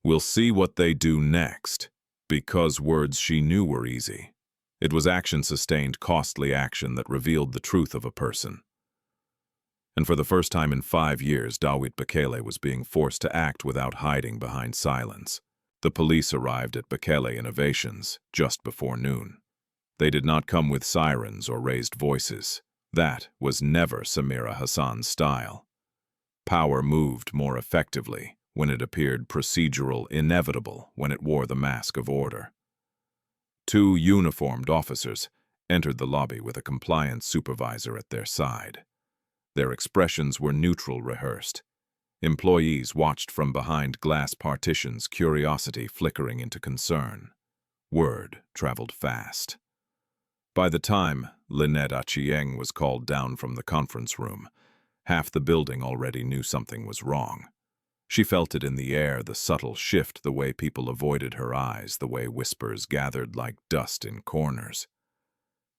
"We'll see what they do next." Because words she knew were easy. It was action-sustained, costly action that revealed the truth of a person. And for the first time in 5 years, Dawit Bekele was being forced to act without hiding behind silence. The police arrived at Bekele Innovations just before noon. They did not come with sirens or raised voices. That was never Samira Hassan's style. Power moved more effectively when it appeared procedural, inevitable when it wore the mask of order. 2 uniformed officers entered the lobby with a compliance supervisor at their side. Their expressions were neutral, rehearsed. Employees watched from behind glass partitions, curiosity flickering into concern. Word traveled fast. By the time Linet Achieng was called down from the conference room, half the building already knew something was wrong. She felt it in the air, the subtle shift, the way people avoided her eyes, the way whispers gathered like dust in corners.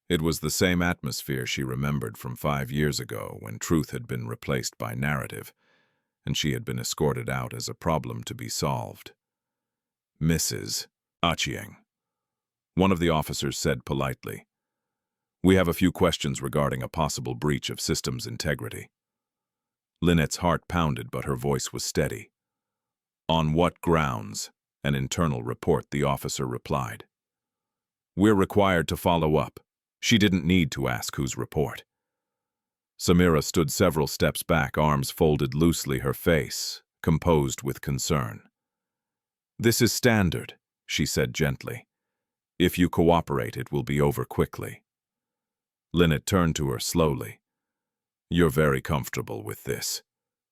It was the same atmosphere she remembered from 5 years ago, when truth had been replaced by narrative, and she had been escorted out as a problem to be solved. "Mrs. Achieng," one of the officers said politely, "we have a few questions regarding a possible breach of systems integrity." Linet's heart pounded, but her voice was steady. "On what grounds?" An internal report, the officer replied. "We're required to follow up." She didn't need to ask whose report. Samira stood several steps back, arms folded loosely, her face composed with concern. "This is standard," she said gently. "If you cooperate, it will be over quickly." Linet turned to her slowly. "You're very comfortable with this."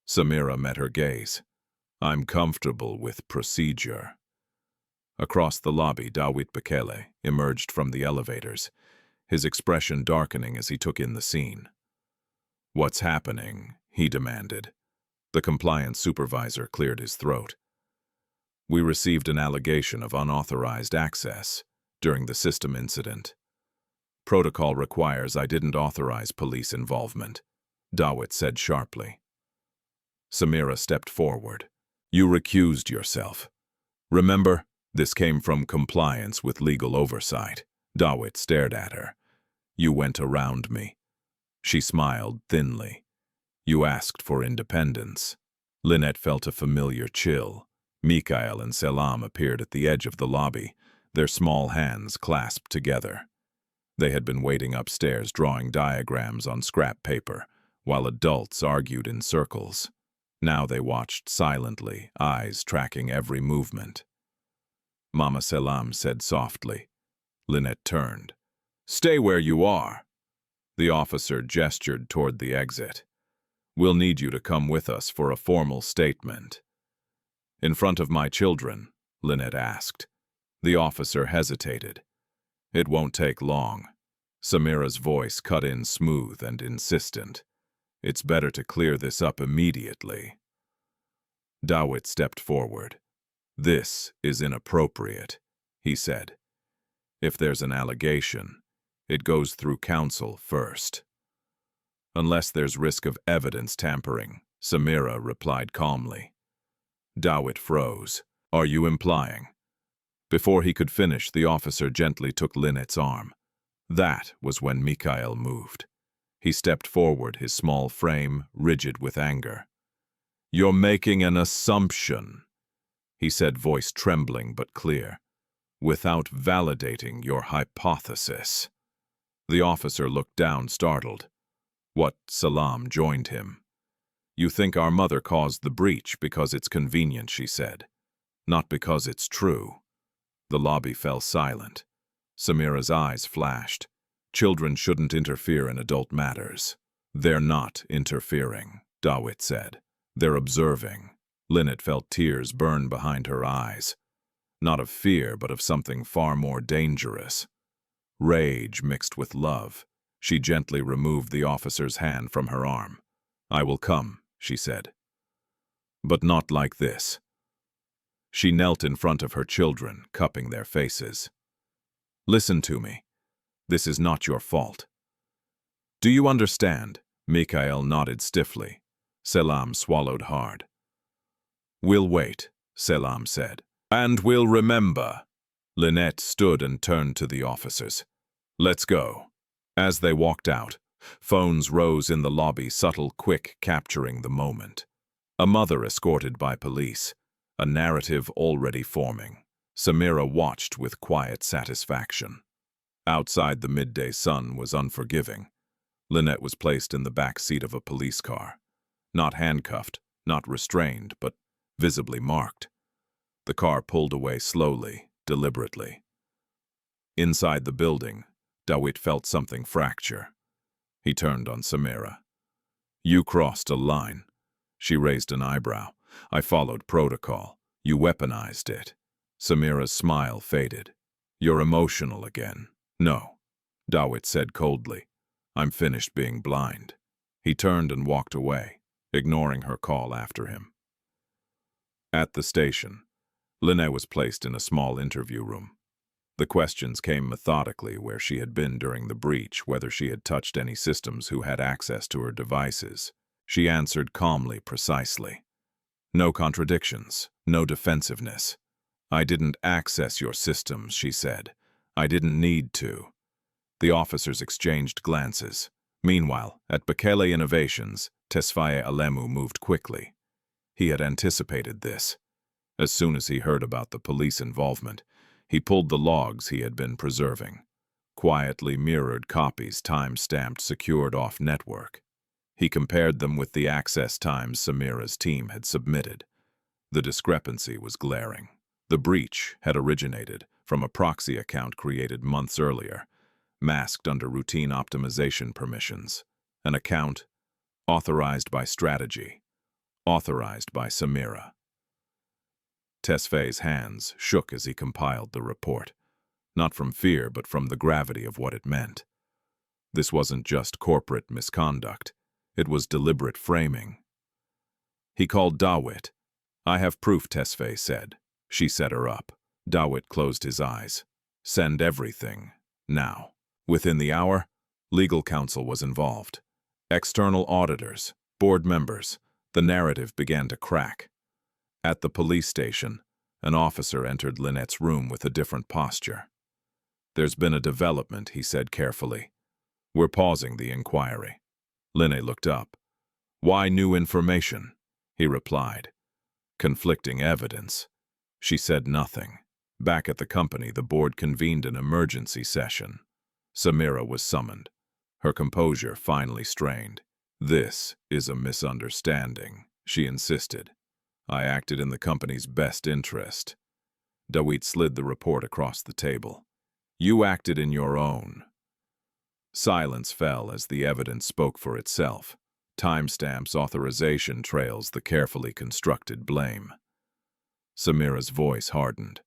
Samira met her gaze. "I'm comfortable with procedure." Across the lobby, Dawit Bekele emerged from the elevators, his expression darkening as he took in the scene. "What's happening?" he demanded. The compliance supervisor cleared his throat. "We received an allegation of unauthorized access during the system incident. Protocol requires I didn't authorize police involvement." Dawit said sharply. Samira stepped forward. You recused yourself. Remember, this came from compliance with legal oversight. Dawit stared at her. You went around me. She smiled thinly. You asked for independence. Linet felt a familiar chill. Mikhail and Selam appeared at the edge of the lobby, their small hands clasped together. They had been waiting upstairs drawing diagrams on scrap paper, while adults argued in circles. Now they watched silently, eyes tracking every movement. Mama Selam said softly. Linet turned. Stay where you are. The officer gestured toward the exit. We'll need you to come with us for a formal statement. In front of my children, Linet asked. The officer hesitated. It won't take long. Samira's voice cut in smooth and insistent. It's better to clear this up immediately. Dawit stepped forward. This is inappropriate, he said. If there's an allegation, it goes through counsel first. Unless there's risk of evidence tampering, Samira replied calmly. Dawit froze. Are you implying? Before he could finish, the officer gently took Linet's arm. That was when Mikhail moved. He stepped forward, his small frame rigid with anger. You're making an assumption, he said, voice trembling but clear, without validating your hypothesis. The officer looked down, startled. What? Salam joined him. You think our mother caused the breach because it's convenient, she said. Not because it's true. The lobby fell silent. Samira's eyes flashed. Children shouldn't interfere in adult matters. They're not interfering, Dawit said. They're observing. Linet felt tears burn behind her eyes. Not of fear, but of something far more dangerous. Rage mixed with love. She gently removed the officer's hand from her arm. I will come, she said. But not like this. She knelt in front of her children, cupping their faces. Listen to me. This is not your fault. Do you understand? Mikhail nodded stiffly. Selam swallowed hard. We'll wait, Selam said. And we'll remember. Linet stood and turned to the officers. Let's go. As they walked out, phones rose in the lobby, subtle, quick, capturing the moment. A mother escorted by police, a narrative already forming. Samira watched with quiet satisfaction. Outside, the midday sun was unforgiving. Linet was placed in the back seat of a police car. Not handcuffed, not restrained, but visibly marked. The car pulled away slowly, deliberately. Inside the building, Dawit felt something fracture. He turned on Samira. You crossed a line. She raised an eyebrow. I followed protocol. You weaponized it. Samira's smile faded. You're emotional again. No, Dawit said coldly. I'm finished being blind. He turned and walked away, ignoring her call after him. At the station, Linet was placed in a small interview room. The questions came methodically: where she had been during the breach, whether she had touched any systems, who had access to her devices. She answered calmly, precisely. No contradictions, no defensiveness. I didn't access your systems, she said. I didn't need to. The officers exchanged glances. Meanwhile, at Bekele Innovations, Tesfaye Alemu moved quickly. He had anticipated this. As soon as he heard about the police involvement, he pulled the logs he had been preserving. Quietly mirrored copies, time-stamped, secured off-network. He compared them with the access times Samira's team had submitted. The discrepancy was glaring. The breach had originated from a proxy account created months earlier, masked under routine optimization permissions. An account authorized by strategy, authorized by Samira. Tesfaye's hands shook as he compiled the report, not from fear but from the gravity of what it meant. This wasn't just corporate misconduct, it was deliberate framing. He called Dawit. I have proof, Tesfaye said. She set her up. Dawit closed his eyes. Send everything, now. Within the hour, legal counsel was involved. External auditors, board members, the narrative began to crack. At the police station, an officer entered Linet's room with a different posture. "There's been a development," he said carefully. "We're pausing the inquiry." Linet looked up. "Why new information?" he replied. "Conflicting evidence." She said nothing. Back at the company, the board convened an emergency session. Samira was summoned. Her composure finally strained. "This is a misunderstanding," she insisted. "I acted in the company's best interest." Dawit slid the report across the table. "You acted in your own." Silence fell as the evidence spoke for itself. Timestamps, authorization trails, the carefully constructed blame. Samira's voice hardened.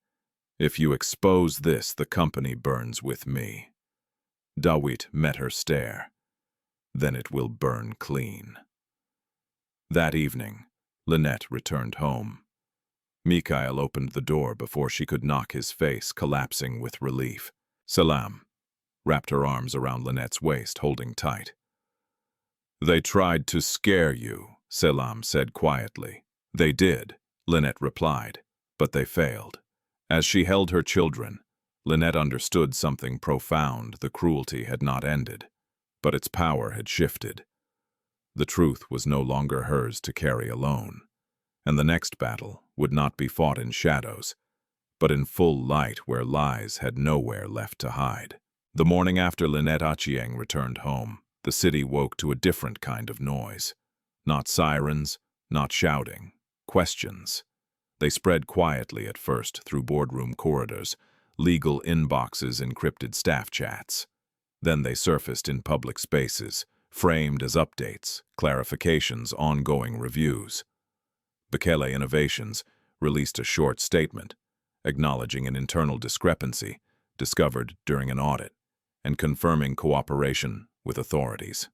"If you expose this, the company burns with me." Dawit met her stare. "Then it will burn clean." That evening, Linet returned home. Mikhail opened the door before she could knock, his face collapsing with relief. "Salam," wrapped her arms around Linet's waist, holding tight. "They tried to scare you," Salam said quietly. "They did," Linet replied, "but they failed." As she held her children, Linet understood something profound. The cruelty had not ended, but its power had shifted. The truth was no longer hers to carry alone, and the next battle would not be fought in shadows, but in full light where lies had nowhere left to hide. The morning after Linet Achieng returned home, the city woke to a different kind of noise. Not sirens, not shouting, questions. They spread quietly at first through boardroom corridors, legal inboxes, encrypted staff chats. Then they surfaced in public spaces, framed as updates, clarifications, ongoing reviews. Bekele Innovations released a short statement, acknowledging an internal discrepancy discovered during an audit and confirming cooperation with authorities.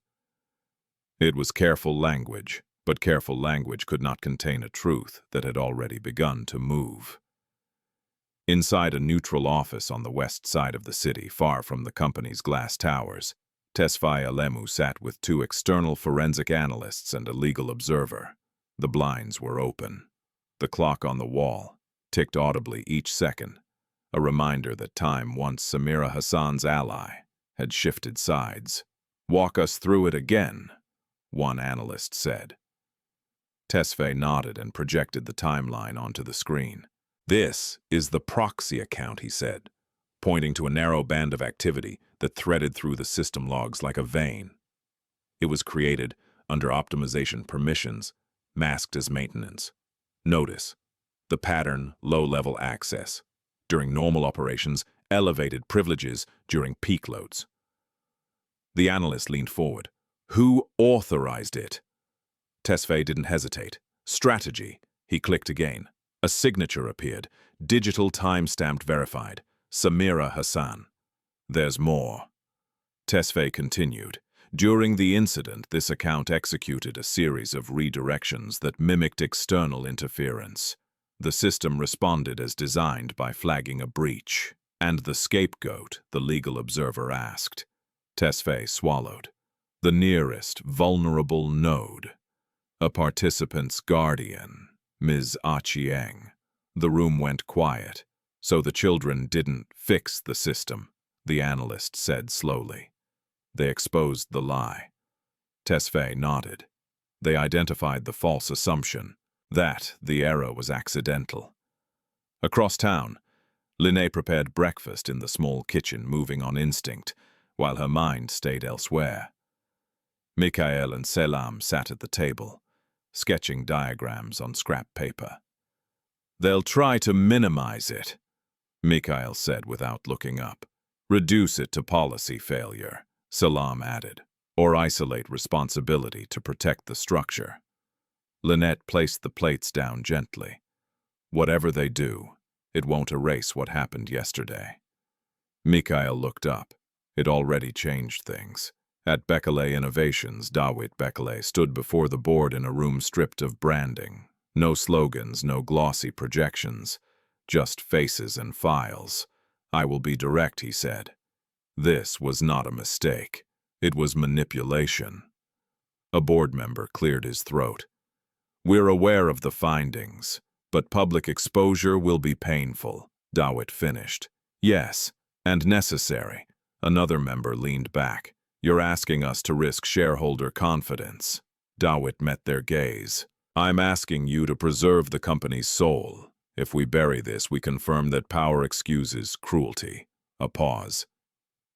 It was careful language, but careful language could not contain a truth that had already begun to move. Inside a neutral office on the west side of the city, far from the company's glass towers, Tesfaye Alemu sat with two external forensic analysts and a legal observer. The blinds were open. The clock on the wall ticked audibly each second, a reminder that time, once Samira Hassan's ally, had shifted sides. "Walk us through it again," one analyst said. Tesfaye nodded and projected the timeline onto the screen. "This is the proxy account," he said, pointing to a narrow band of activity that threaded through the system logs like a vein. It was created under optimization permissions, masked as maintenance. Notice the pattern: low-level access during normal operations, elevated privileges during peak loads. The analyst leaned forward. "Who authorized it?" Tesfaye didn't hesitate. "Strategy." He clicked again. A signature appeared, digital timestamped verified. Samira Hassan. "There's more." Tesfaye continued. "During the incident, this account executed a series of redirections that mimicked external interference. The system responded as designed by flagging a breach. And the scapegoat, the legal observer asked. Tesfaye swallowed. "The nearest vulnerable node. A participant's guardian, Ms. Achieng." The room went quiet. "So the children didn't fix the system," the analyst said slowly. "They exposed the lie." Tesfaye nodded. "They identified the false assumption that the error was accidental." Across town, Linet prepared breakfast in the small kitchen, moving on instinct, while her mind stayed elsewhere. Mikhail and Selam sat at the table, sketching diagrams on scrap paper. "They'll try to minimize it," Mikhail said without looking up. "Reduce it to policy failure," Selam added, "or isolate responsibility to protect the structure." Linet placed the plates down gently. "Whatever they do, it won't erase what happened yesterday." Mikhail looked up. It already changed things. At Bekele Innovations, Dawit Bekele stood before the board in a room stripped of branding. No slogans, no glossy projections, just faces and files. "I will be direct," he said. "This was not a mistake. It was manipulation." A board member cleared his throat. We're aware of the findings, but public exposure will be painful, Dawit finished. Yes, and necessary. Another member leaned back. You're asking us to risk shareholder confidence. Dawit met their gaze. I'm asking you to preserve the company's soul. If we bury this, we confirm that power excuses cruelty. A pause.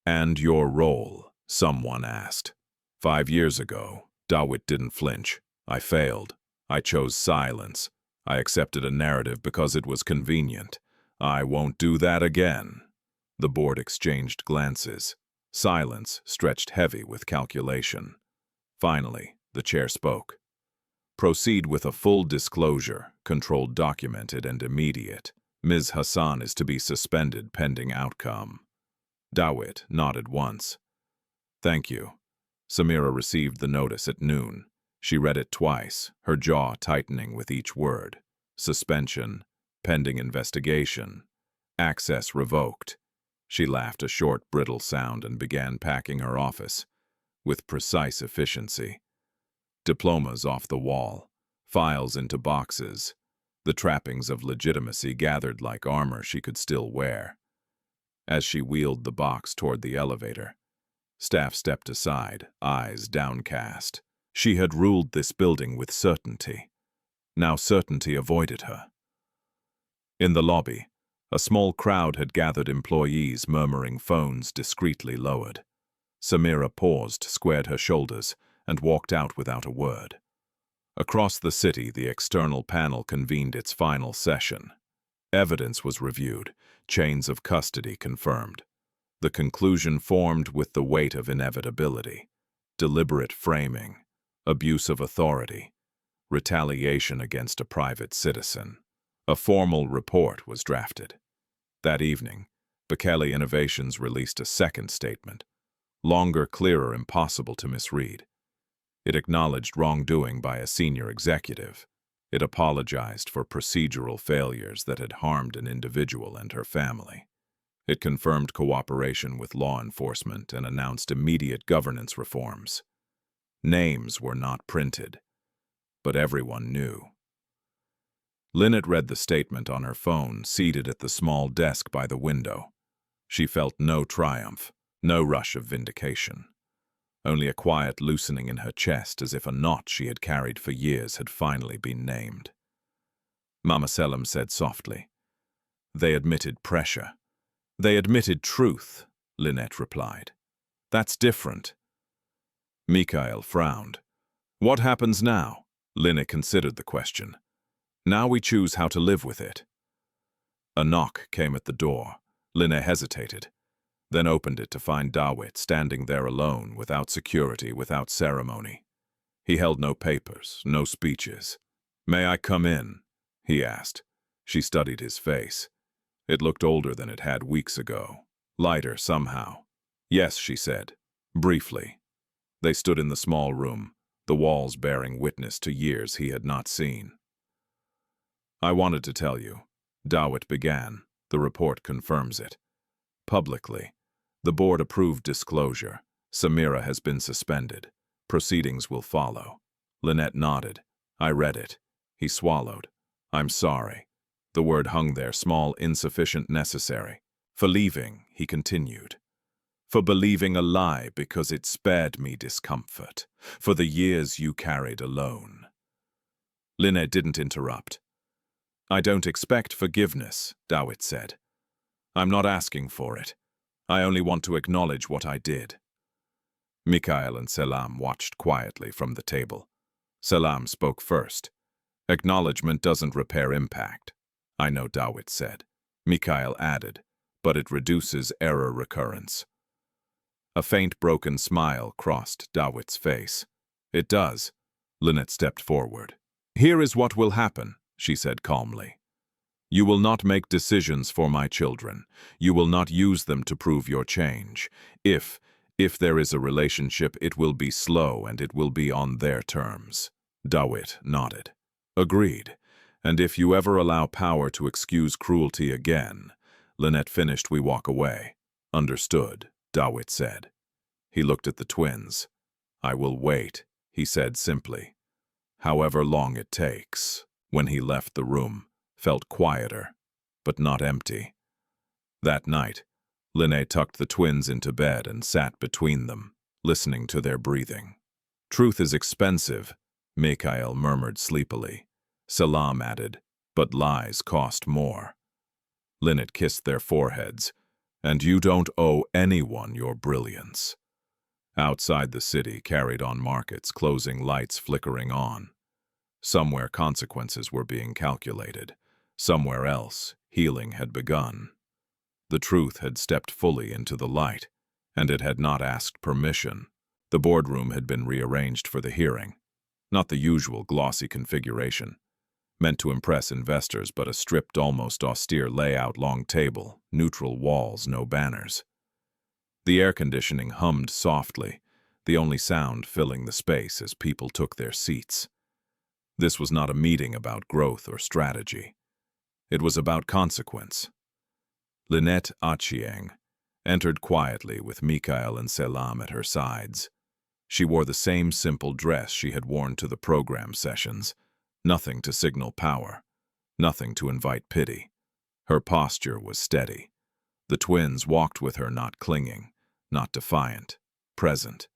And your role, someone asked. 5 years ago, Dawit didn't flinch. I failed. I chose silence. I accepted a narrative because it was convenient. I won't do that again. The board exchanged glances. Silence stretched heavy with calculation. Finally, the chair spoke. Proceed with a full disclosure, controlled, documented, and immediate. Ms. Hassan is to be suspended pending outcome. Dawit nodded once. Thank you. Samira received the notice at noon. She read it twice, her jaw tightening with each word. Suspension, pending investigation, access revoked. She laughed a short, brittle sound and began packing her office, with precise efficiency. Diplomas off the wall, files into boxes, the trappings of legitimacy gathered like armor she could still wear. As she wheeled the box toward the elevator, staff stepped aside, eyes downcast. She had ruled this building with certainty. Now certainty avoided her. In the lobby, a small crowd had gathered, employees murmuring, phones discreetly lowered. Samira paused, squared her shoulders, and walked out without a word. Across the city, the external panel convened its final session. Evidence was reviewed, chains of custody confirmed. The conclusion formed with the weight of inevitability: deliberate framing, abuse of authority, retaliation against a private citizen. A formal report was drafted. That evening, Bekele Innovations released a second statement, longer, clearer, impossible to misread. It acknowledged wrongdoing by a senior executive. It apologized for procedural failures that had harmed an individual and her family. It confirmed cooperation with law enforcement and announced immediate governance reforms. Names were not printed, but everyone knew. Linet read the statement on her phone, seated at the small desk by the window. She felt no triumph, no rush of vindication. Only a quiet loosening in her chest, as if a knot she had carried for years had finally been named. Mama Selim said softly, "They admitted pressure. They admitted truth," Linet replied. "That's different." Mikhail frowned. "What happens now?" Linet considered the question. "Now we choose how to live with it." A knock came at the door. Linet hesitated, then opened it to find Dawit standing there alone, without security, without ceremony. He held no papers, no speeches. "May I come in?" he asked. She studied his face. It looked older than it had weeks ago, lighter somehow. "Yes," she said, briefly. They stood in the small room, the walls bearing witness to years he had not seen. "I wanted to tell you," Dawit began. "The report confirms it. Publicly, the board approved disclosure. Samira has been suspended. Proceedings will follow." Linet nodded. "I read it." He swallowed. "I'm sorry." The word hung there, small, insufficient, necessary. "For leaving," he continued. "For believing a lie because it spared me discomfort. For the years you carried alone." Linet didn't interrupt. "I don't expect forgiveness," Dawit said. "I'm not asking for it. I only want to acknowledge what I did." Mikhail and Selam watched quietly from the table. Selam spoke first. "Acknowledgement doesn't repair impact." "I know," Dawit said. Mikhail added, "but it reduces error recurrence." A faint, broken smile crossed Dawit's face. "It does." Linet stepped forward. "Here is what will happen," she said calmly. "You will not make decisions for my children. You will not use them to prove your change. If there is a relationship, it will be slow and it will be on their terms." Dawit nodded. "Agreed. And if you ever allow power to excuse cruelty again," Linet finished, "we walk away." "Understood," Dawit said. He looked at the twins. "I will wait." he said simply. However long it takes. When he left the room, felt quieter, but not empty. That night, Linet tucked the twins into bed and sat between them, listening to their breathing. Truth is expensive, Mikhail murmured sleepily. Selam added, but lies cost more. Linet kissed their foreheads. And you don't owe anyone your brilliance. Outside the city carried on markets, closing lights flickering on. Somewhere consequences were being calculated. Somewhere else, healing had begun. The truth had stepped fully into the light, and it had not asked permission. The boardroom had been rearranged for the hearing. Not the usual glossy configuration, meant to impress investors, but a stripped, almost austere layout, long table, neutral walls, no banners. The air conditioning hummed softly, the only sound filling the space as people took their seats. This was not a meeting about growth or strategy. It was about consequence. Linet Achieng entered quietly with Mikhail and Selam at her sides. She wore the same simple dress she had worn to the program sessions, nothing to signal power, nothing to invite pity. Her posture was steady. The twins walked with her, not clinging, not defiant, present.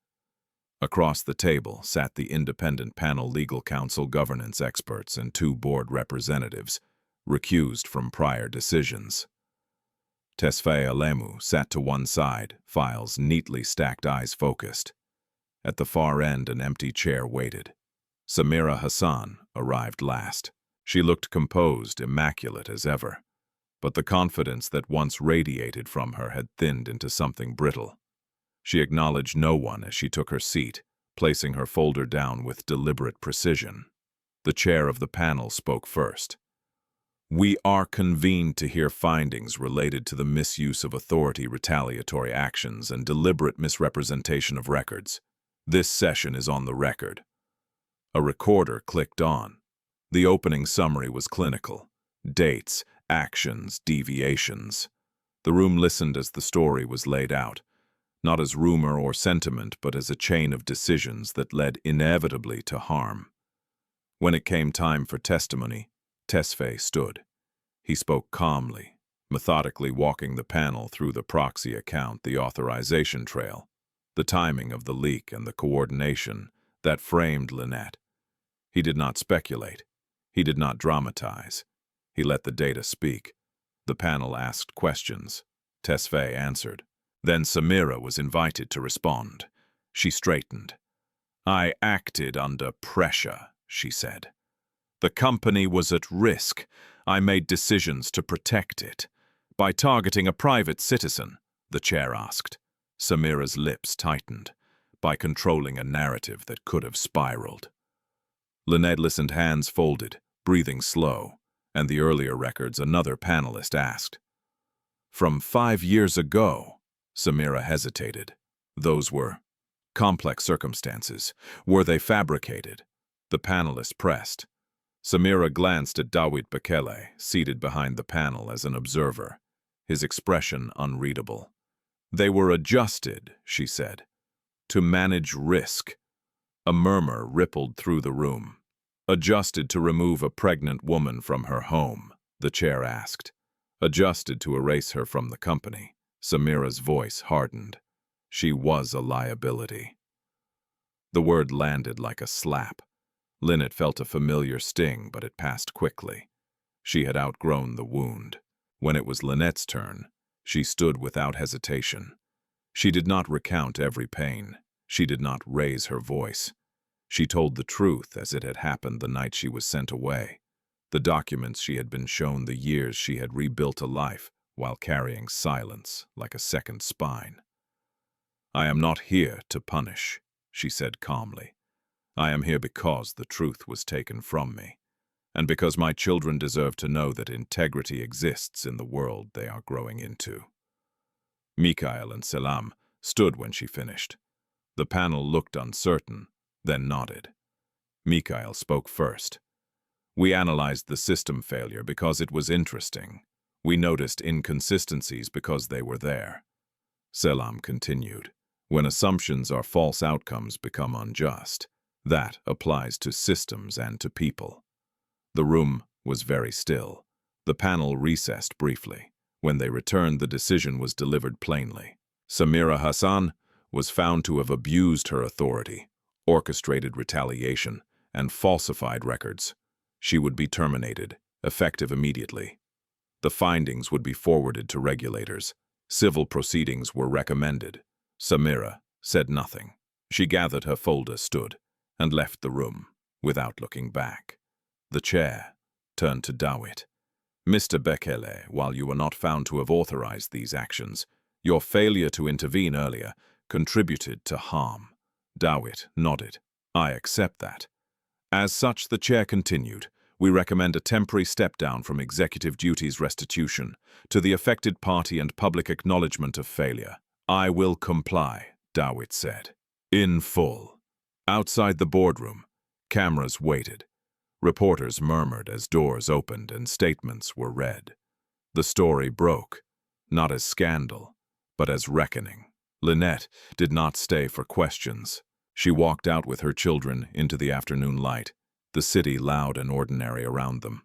Across the table sat the independent panel, legal counsel, governance experts, and 2 board representatives, recused from prior decisions. Tesfaye Alemu sat to one side, files neatly stacked, eyes focused. At the far end, an empty chair waited. Samira Hassan arrived last. She looked composed, immaculate as ever, but the confidence that once radiated from her had thinned into something brittle. She acknowledged no one as she took her seat, placing her folder down with deliberate precision. The chair of the panel spoke first. We are convened to hear findings related to the misuse of authority, retaliatory actions, and deliberate misrepresentation of records. This session is on the record. A recorder clicked on. The opening summary was clinical. Dates, actions, deviations. The room listened as the story was laid out, not as rumor or sentiment, but as a chain of decisions that led inevitably to harm. When it came time for testimony, Tesfaye stood. He spoke calmly, methodically walking the panel through the proxy account, the authorization trail, the timing of the leak, and the coordination that framed Linet. He did not speculate. He did not dramatize. He let the data speak. The panel asked questions. Tesfaye answered. Then Samira was invited to respond. She straightened. I acted under pressure, she said. The company was at risk. I made decisions to protect it. By targeting a private citizen, the chair asked. Samira's lips tightened. By controlling a narrative that could have spiraled. Linet listened, hands folded, breathing slow, and the earlier records another panelist asked. From 5 years ago, Samira hesitated. Those were complex circumstances. Were they fabricated? The panelist pressed. Samira glanced at Dawit Bekele, seated behind the panel as an observer, his expression unreadable. They were adjusted, she said, to manage risk. A murmur rippled through the room. Adjusted to remove a pregnant woman from her home, the chair asked. Adjusted to erase her from the company. Samira's voice hardened. She was a liability. The word landed like a slap. Linet felt a familiar sting, but it passed quickly. She had outgrown the wound. When it was Linet's turn, she stood without hesitation. She did not recount every pain. She did not raise her voice. She told the truth as it had happened the night she was sent away. The documents she had been shown, the years she had rebuilt a life while carrying silence like a second spine. I am not here to punish, she said calmly. I am here because the truth was taken from me, and because my children deserve to know that integrity exists in the world they are growing into. Mikhail and Selam stood when she finished. The panel looked uncertain, then nodded. Mikhail spoke first. We analyzed the system failure because it was interesting. We noticed inconsistencies because they were there. Selam continued. When assumptions are false, outcomes become unjust. That applies to systems and to people. The room was very still. The panel recessed briefly. When they returned, the decision was delivered plainly. Samira Hassan was found to have abused her authority, orchestrated retaliation, and falsified records. She would be terminated, effective immediately. The findings would be forwarded to regulators. Civil proceedings were recommended. Samira said nothing. She gathered her folder, stood, and left the room, without looking back. The chair turned to Dawit. Mr. Bekele, while you were not found to have authorized these actions, your failure to intervene earlier contributed to harm. Dawit nodded. I accept that. As such, the chair continued. We recommend a temporary step-down from executive duties restitution to the affected party and public acknowledgement of failure. I will comply, Dawit said. In full. Outside the boardroom, cameras waited. Reporters murmured as doors opened and statements were read. The story broke, not as scandal, but as reckoning. Linet did not stay for questions. She walked out with her children into the afternoon light, the city loud and ordinary around them.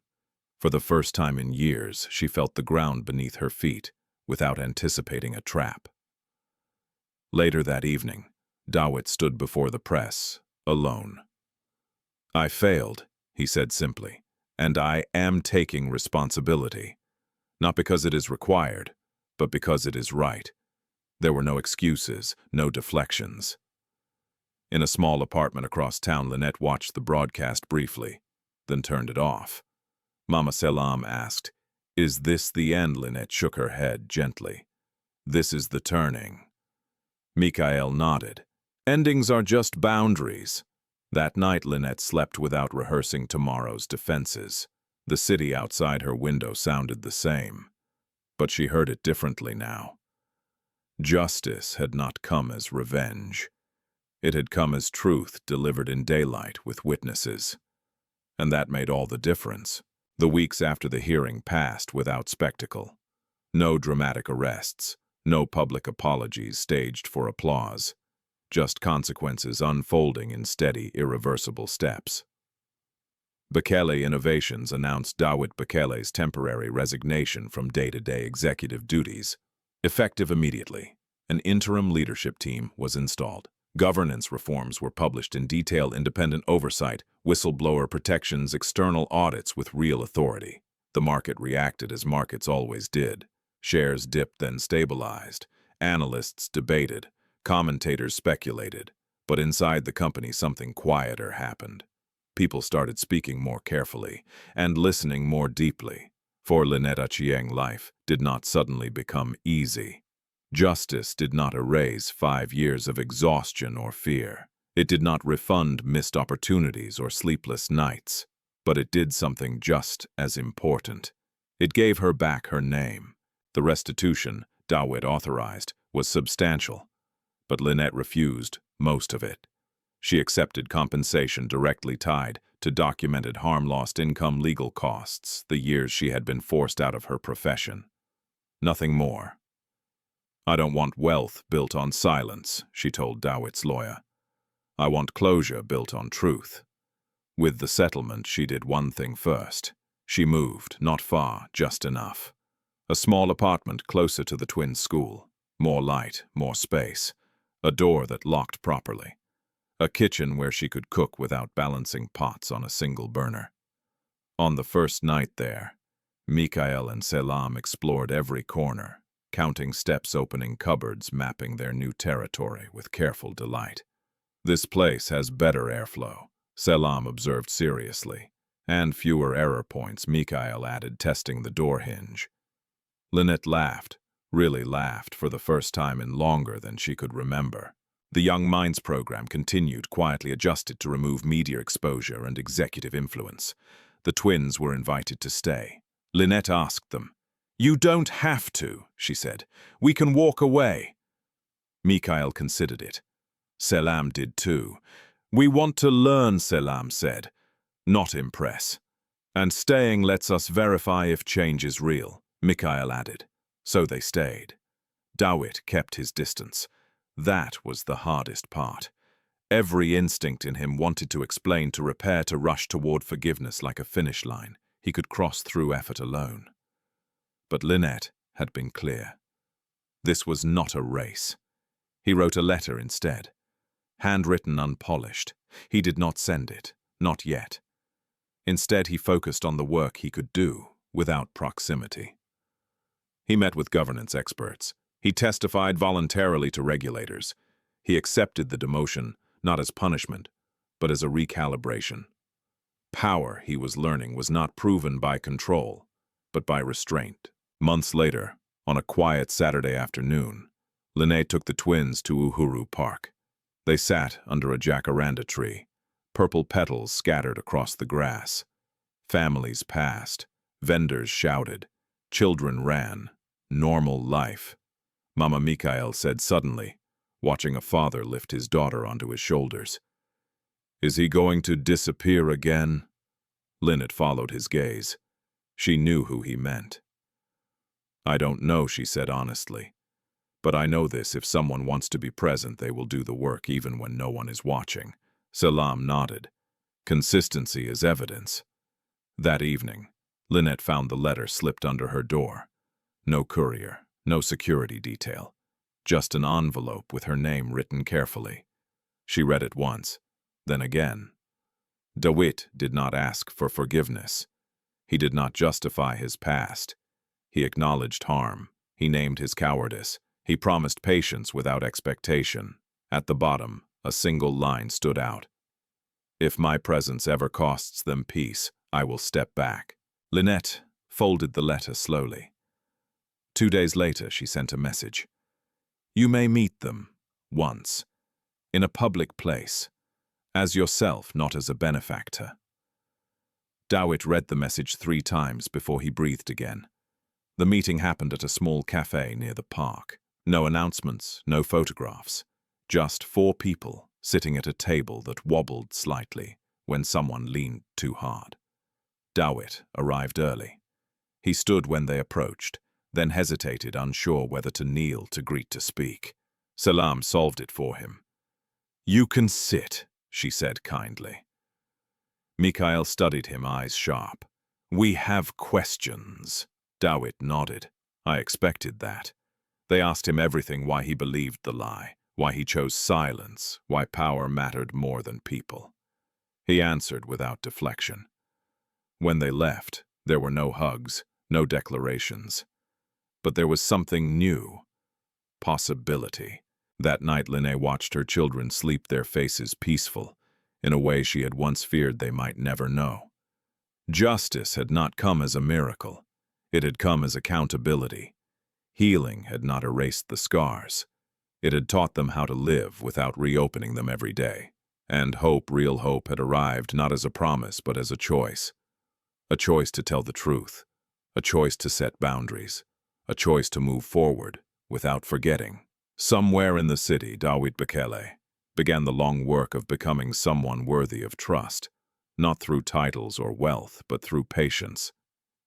For the first time in years, she felt the ground beneath her feet, without anticipating a trap. Later that evening, Dawit stood before the press, alone. I failed, he said simply, and I am taking responsibility. Not because it is required, but because it is right. There were no excuses, no deflections. In a small apartment across town, Linet watched the broadcast briefly, then turned it off. Mama Selam asked, "Is this the end?" Linet shook her head gently. "This is the turning." Mikhail nodded. "Endings are just boundaries." That night, Linet slept without rehearsing tomorrow's defenses. The city outside her window sounded the same, but she heard it differently now. Justice had not come as revenge. It had come as truth delivered in daylight with witnesses. And that made all the difference. The weeks after the hearing passed without spectacle. No dramatic arrests, no public apologies staged for applause. Just consequences unfolding in steady, irreversible steps. Bekele Innovations announced Dawit Bekele's temporary resignation from day-to-day executive duties. Effective immediately, an interim leadership team was installed. Governance reforms were published in detail, independent oversight, whistleblower protections, external audits with real authority. The market reacted as markets always did. Shares dipped, then stabilized. Analysts debated. Commentators speculated. But inside the company, something quieter happened. People started speaking more carefully and listening more deeply. For Linet Achieng, life did not suddenly become easy. Justice did not erase 5 years of exhaustion or fear. It did not refund missed opportunities or sleepless nights. But it did something just as important. It gave her back her name. The restitution Dawit authorized was substantial, but Linet refused most of it. She accepted compensation directly tied to documented harm, lost income, legal costs, the years she had been forced out of her profession. Nothing more. I don't want wealth built on silence, she told Dawit's lawyer. I want closure built on truth. With the settlement, she did one thing first. She moved, not far, just enough. A small apartment closer to the twins' school. More light, more space. A door that locked properly. A kitchen where she could cook without balancing pots on a single burner. On the first night there, Mikhail and Selam explored every corner, counting steps, opening cupboards, mapping their new territory with careful delight. This place has better airflow, Selam observed seriously, and fewer error points, Mikhail added, testing the door hinge. Linet laughed, really laughed, for the first time in longer than she could remember. The Young Minds program continued, quietly adjusted to remove media exposure and executive influence. The twins were invited to stay. Linet asked them. "You don't have to," she said. "We can walk away." Mikhail considered it. Selam did too. "We want to learn," Selam said, "not impress. And staying lets us verify if change is real," Mikhail added. So they stayed. Dawit kept his distance. That was the hardest part. Every instinct in him wanted to explain, to repair, to rush toward forgiveness like a finish line he could cross through effort alone. But Linet had been clear. This was not a race. He wrote a letter instead. Handwritten, unpolished. He did not send it, not yet. Instead, he focused on the work he could do without proximity. He met with governance experts. He testified voluntarily to regulators. He accepted the demotion, not as punishment, but as a recalibration. Power, he was learning, was not proven by control, but by restraint. Months later, on a quiet Saturday afternoon, Linet took the twins to Uhuru Park. They sat under a jacaranda tree, purple petals scattered across the grass. Families passed, vendors shouted, children ran. Normal life. Mama Mikhail said suddenly, watching a father lift his daughter onto his shoulders. Is he going to disappear again? Linet followed his gaze. She knew who he meant. I don't know, she said honestly. But I know this: if someone wants to be present, they will do the work even when no one is watching. Salam nodded. Consistency is evidence. That evening, Linet found the letter slipped under her door. No courier, no security detail. Just an envelope with her name written carefully. She read it once, then again. Dawit did not ask for forgiveness. He did not justify his past. He acknowledged harm. He named his cowardice. He promised patience without expectation. At the bottom, a single line stood out. If my presence ever costs them peace, I will step back. Linet folded the letter slowly. 2 days later, she sent a message. You may meet them, once, in a public place, as yourself, not as a benefactor. Dawit read the message 3 times before he breathed again. The meeting happened at a small cafe near the park. No announcements, no photographs. Just 4 people sitting at a table that wobbled slightly when someone leaned too hard. Dawit arrived early. He stood when they approached, then hesitated, unsure whether to kneel, to greet, to speak. Salam solved it for him. You can sit, she said kindly. Mikhail studied him, eyes sharp. We have questions. Dawit nodded. I expected that. They asked him everything: why he believed the lie, why he chose silence, why power mattered more than people. He answered without deflection. When they left, there were no hugs, no declarations. But there was something new. Possibility. That night Linet watched her children sleep, their faces peaceful, in a way she had once feared they might never know. Justice had not come as a miracle. It had come as accountability. Healing had not erased the scars. It had taught them how to live without reopening them every day. And hope, real hope, had arrived not as a promise but as a choice. A choice to tell the truth. A choice to set boundaries. A choice to move forward without forgetting. Somewhere in the city, Dawit Bekele began the long work of becoming someone worthy of trust, not through titles or wealth, but through patience.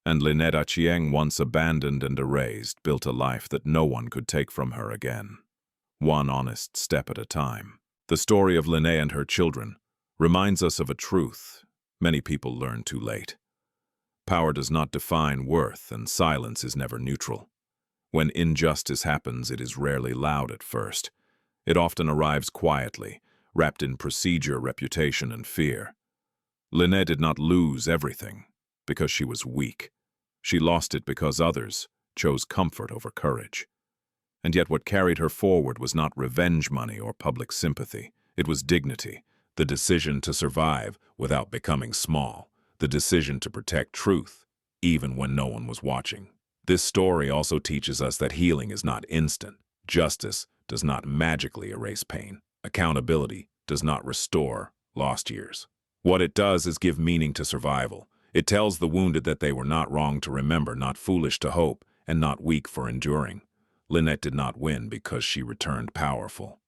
And Linet Achieng, once abandoned and erased, built a life that no one could take from her again. One honest step at a time. The story of Linet and her children reminds us of a truth many people learn too late. Power does not define worth, and silence is never neutral. When injustice happens, it is rarely loud at first. It often arrives quietly, wrapped in procedure, reputation, and fear. Linet did not lose everything because she was weak. She lost it because others chose comfort over courage. And yet what carried her forward was not revenge money or public sympathy. It was dignity, the decision to survive without becoming small, the decision to protect truth, even when no one was watching. This story also teaches us that healing is not instant. Justice does not magically erase pain. Accountability does not restore lost years. What it does is give meaning to survival. It tells the wounded that they were not wrong to remember, not foolish to hope, and not weak for enduring. Linet did not win because she returned powerful.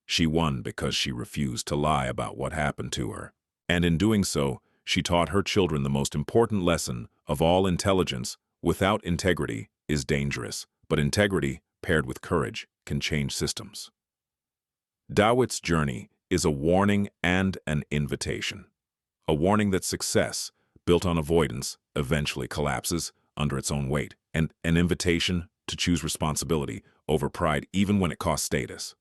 She won because she refused to lie about what happened to her. And in doing so, she taught her children the most important lesson of all: intelligence without integrity is dangerous, but integrity paired with courage can change systems. Dawit's journey is a warning and an invitation. A warning that success, built on avoidance, eventually collapses under its own weight, and an invitation to choose responsibility over pride even when it costs status.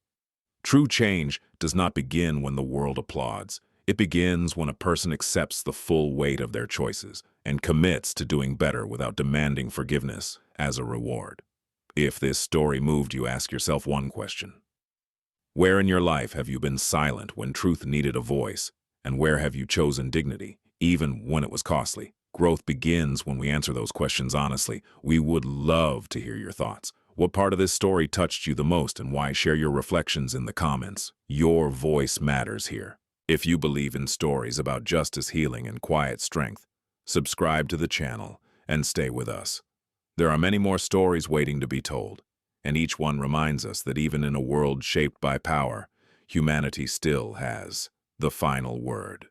True change does not begin when the world applauds. It begins when a person accepts the full weight of their choices and commits to doing better without demanding forgiveness as a reward. If this story moved you, ask yourself one question. Where in your life have you been silent when truth needed a voice? And where have you chosen dignity, even when it was costly? Growth begins when we answer those questions honestly. We would love to hear your thoughts. What part of this story touched you the most and why? Share your reflections in the comments. Your voice matters here. If you believe in stories about justice, healing, and quiet strength, subscribe to the channel and stay with us. There are many more stories waiting to be told, and each one reminds us that even in a world shaped by power, humanity still has the final word.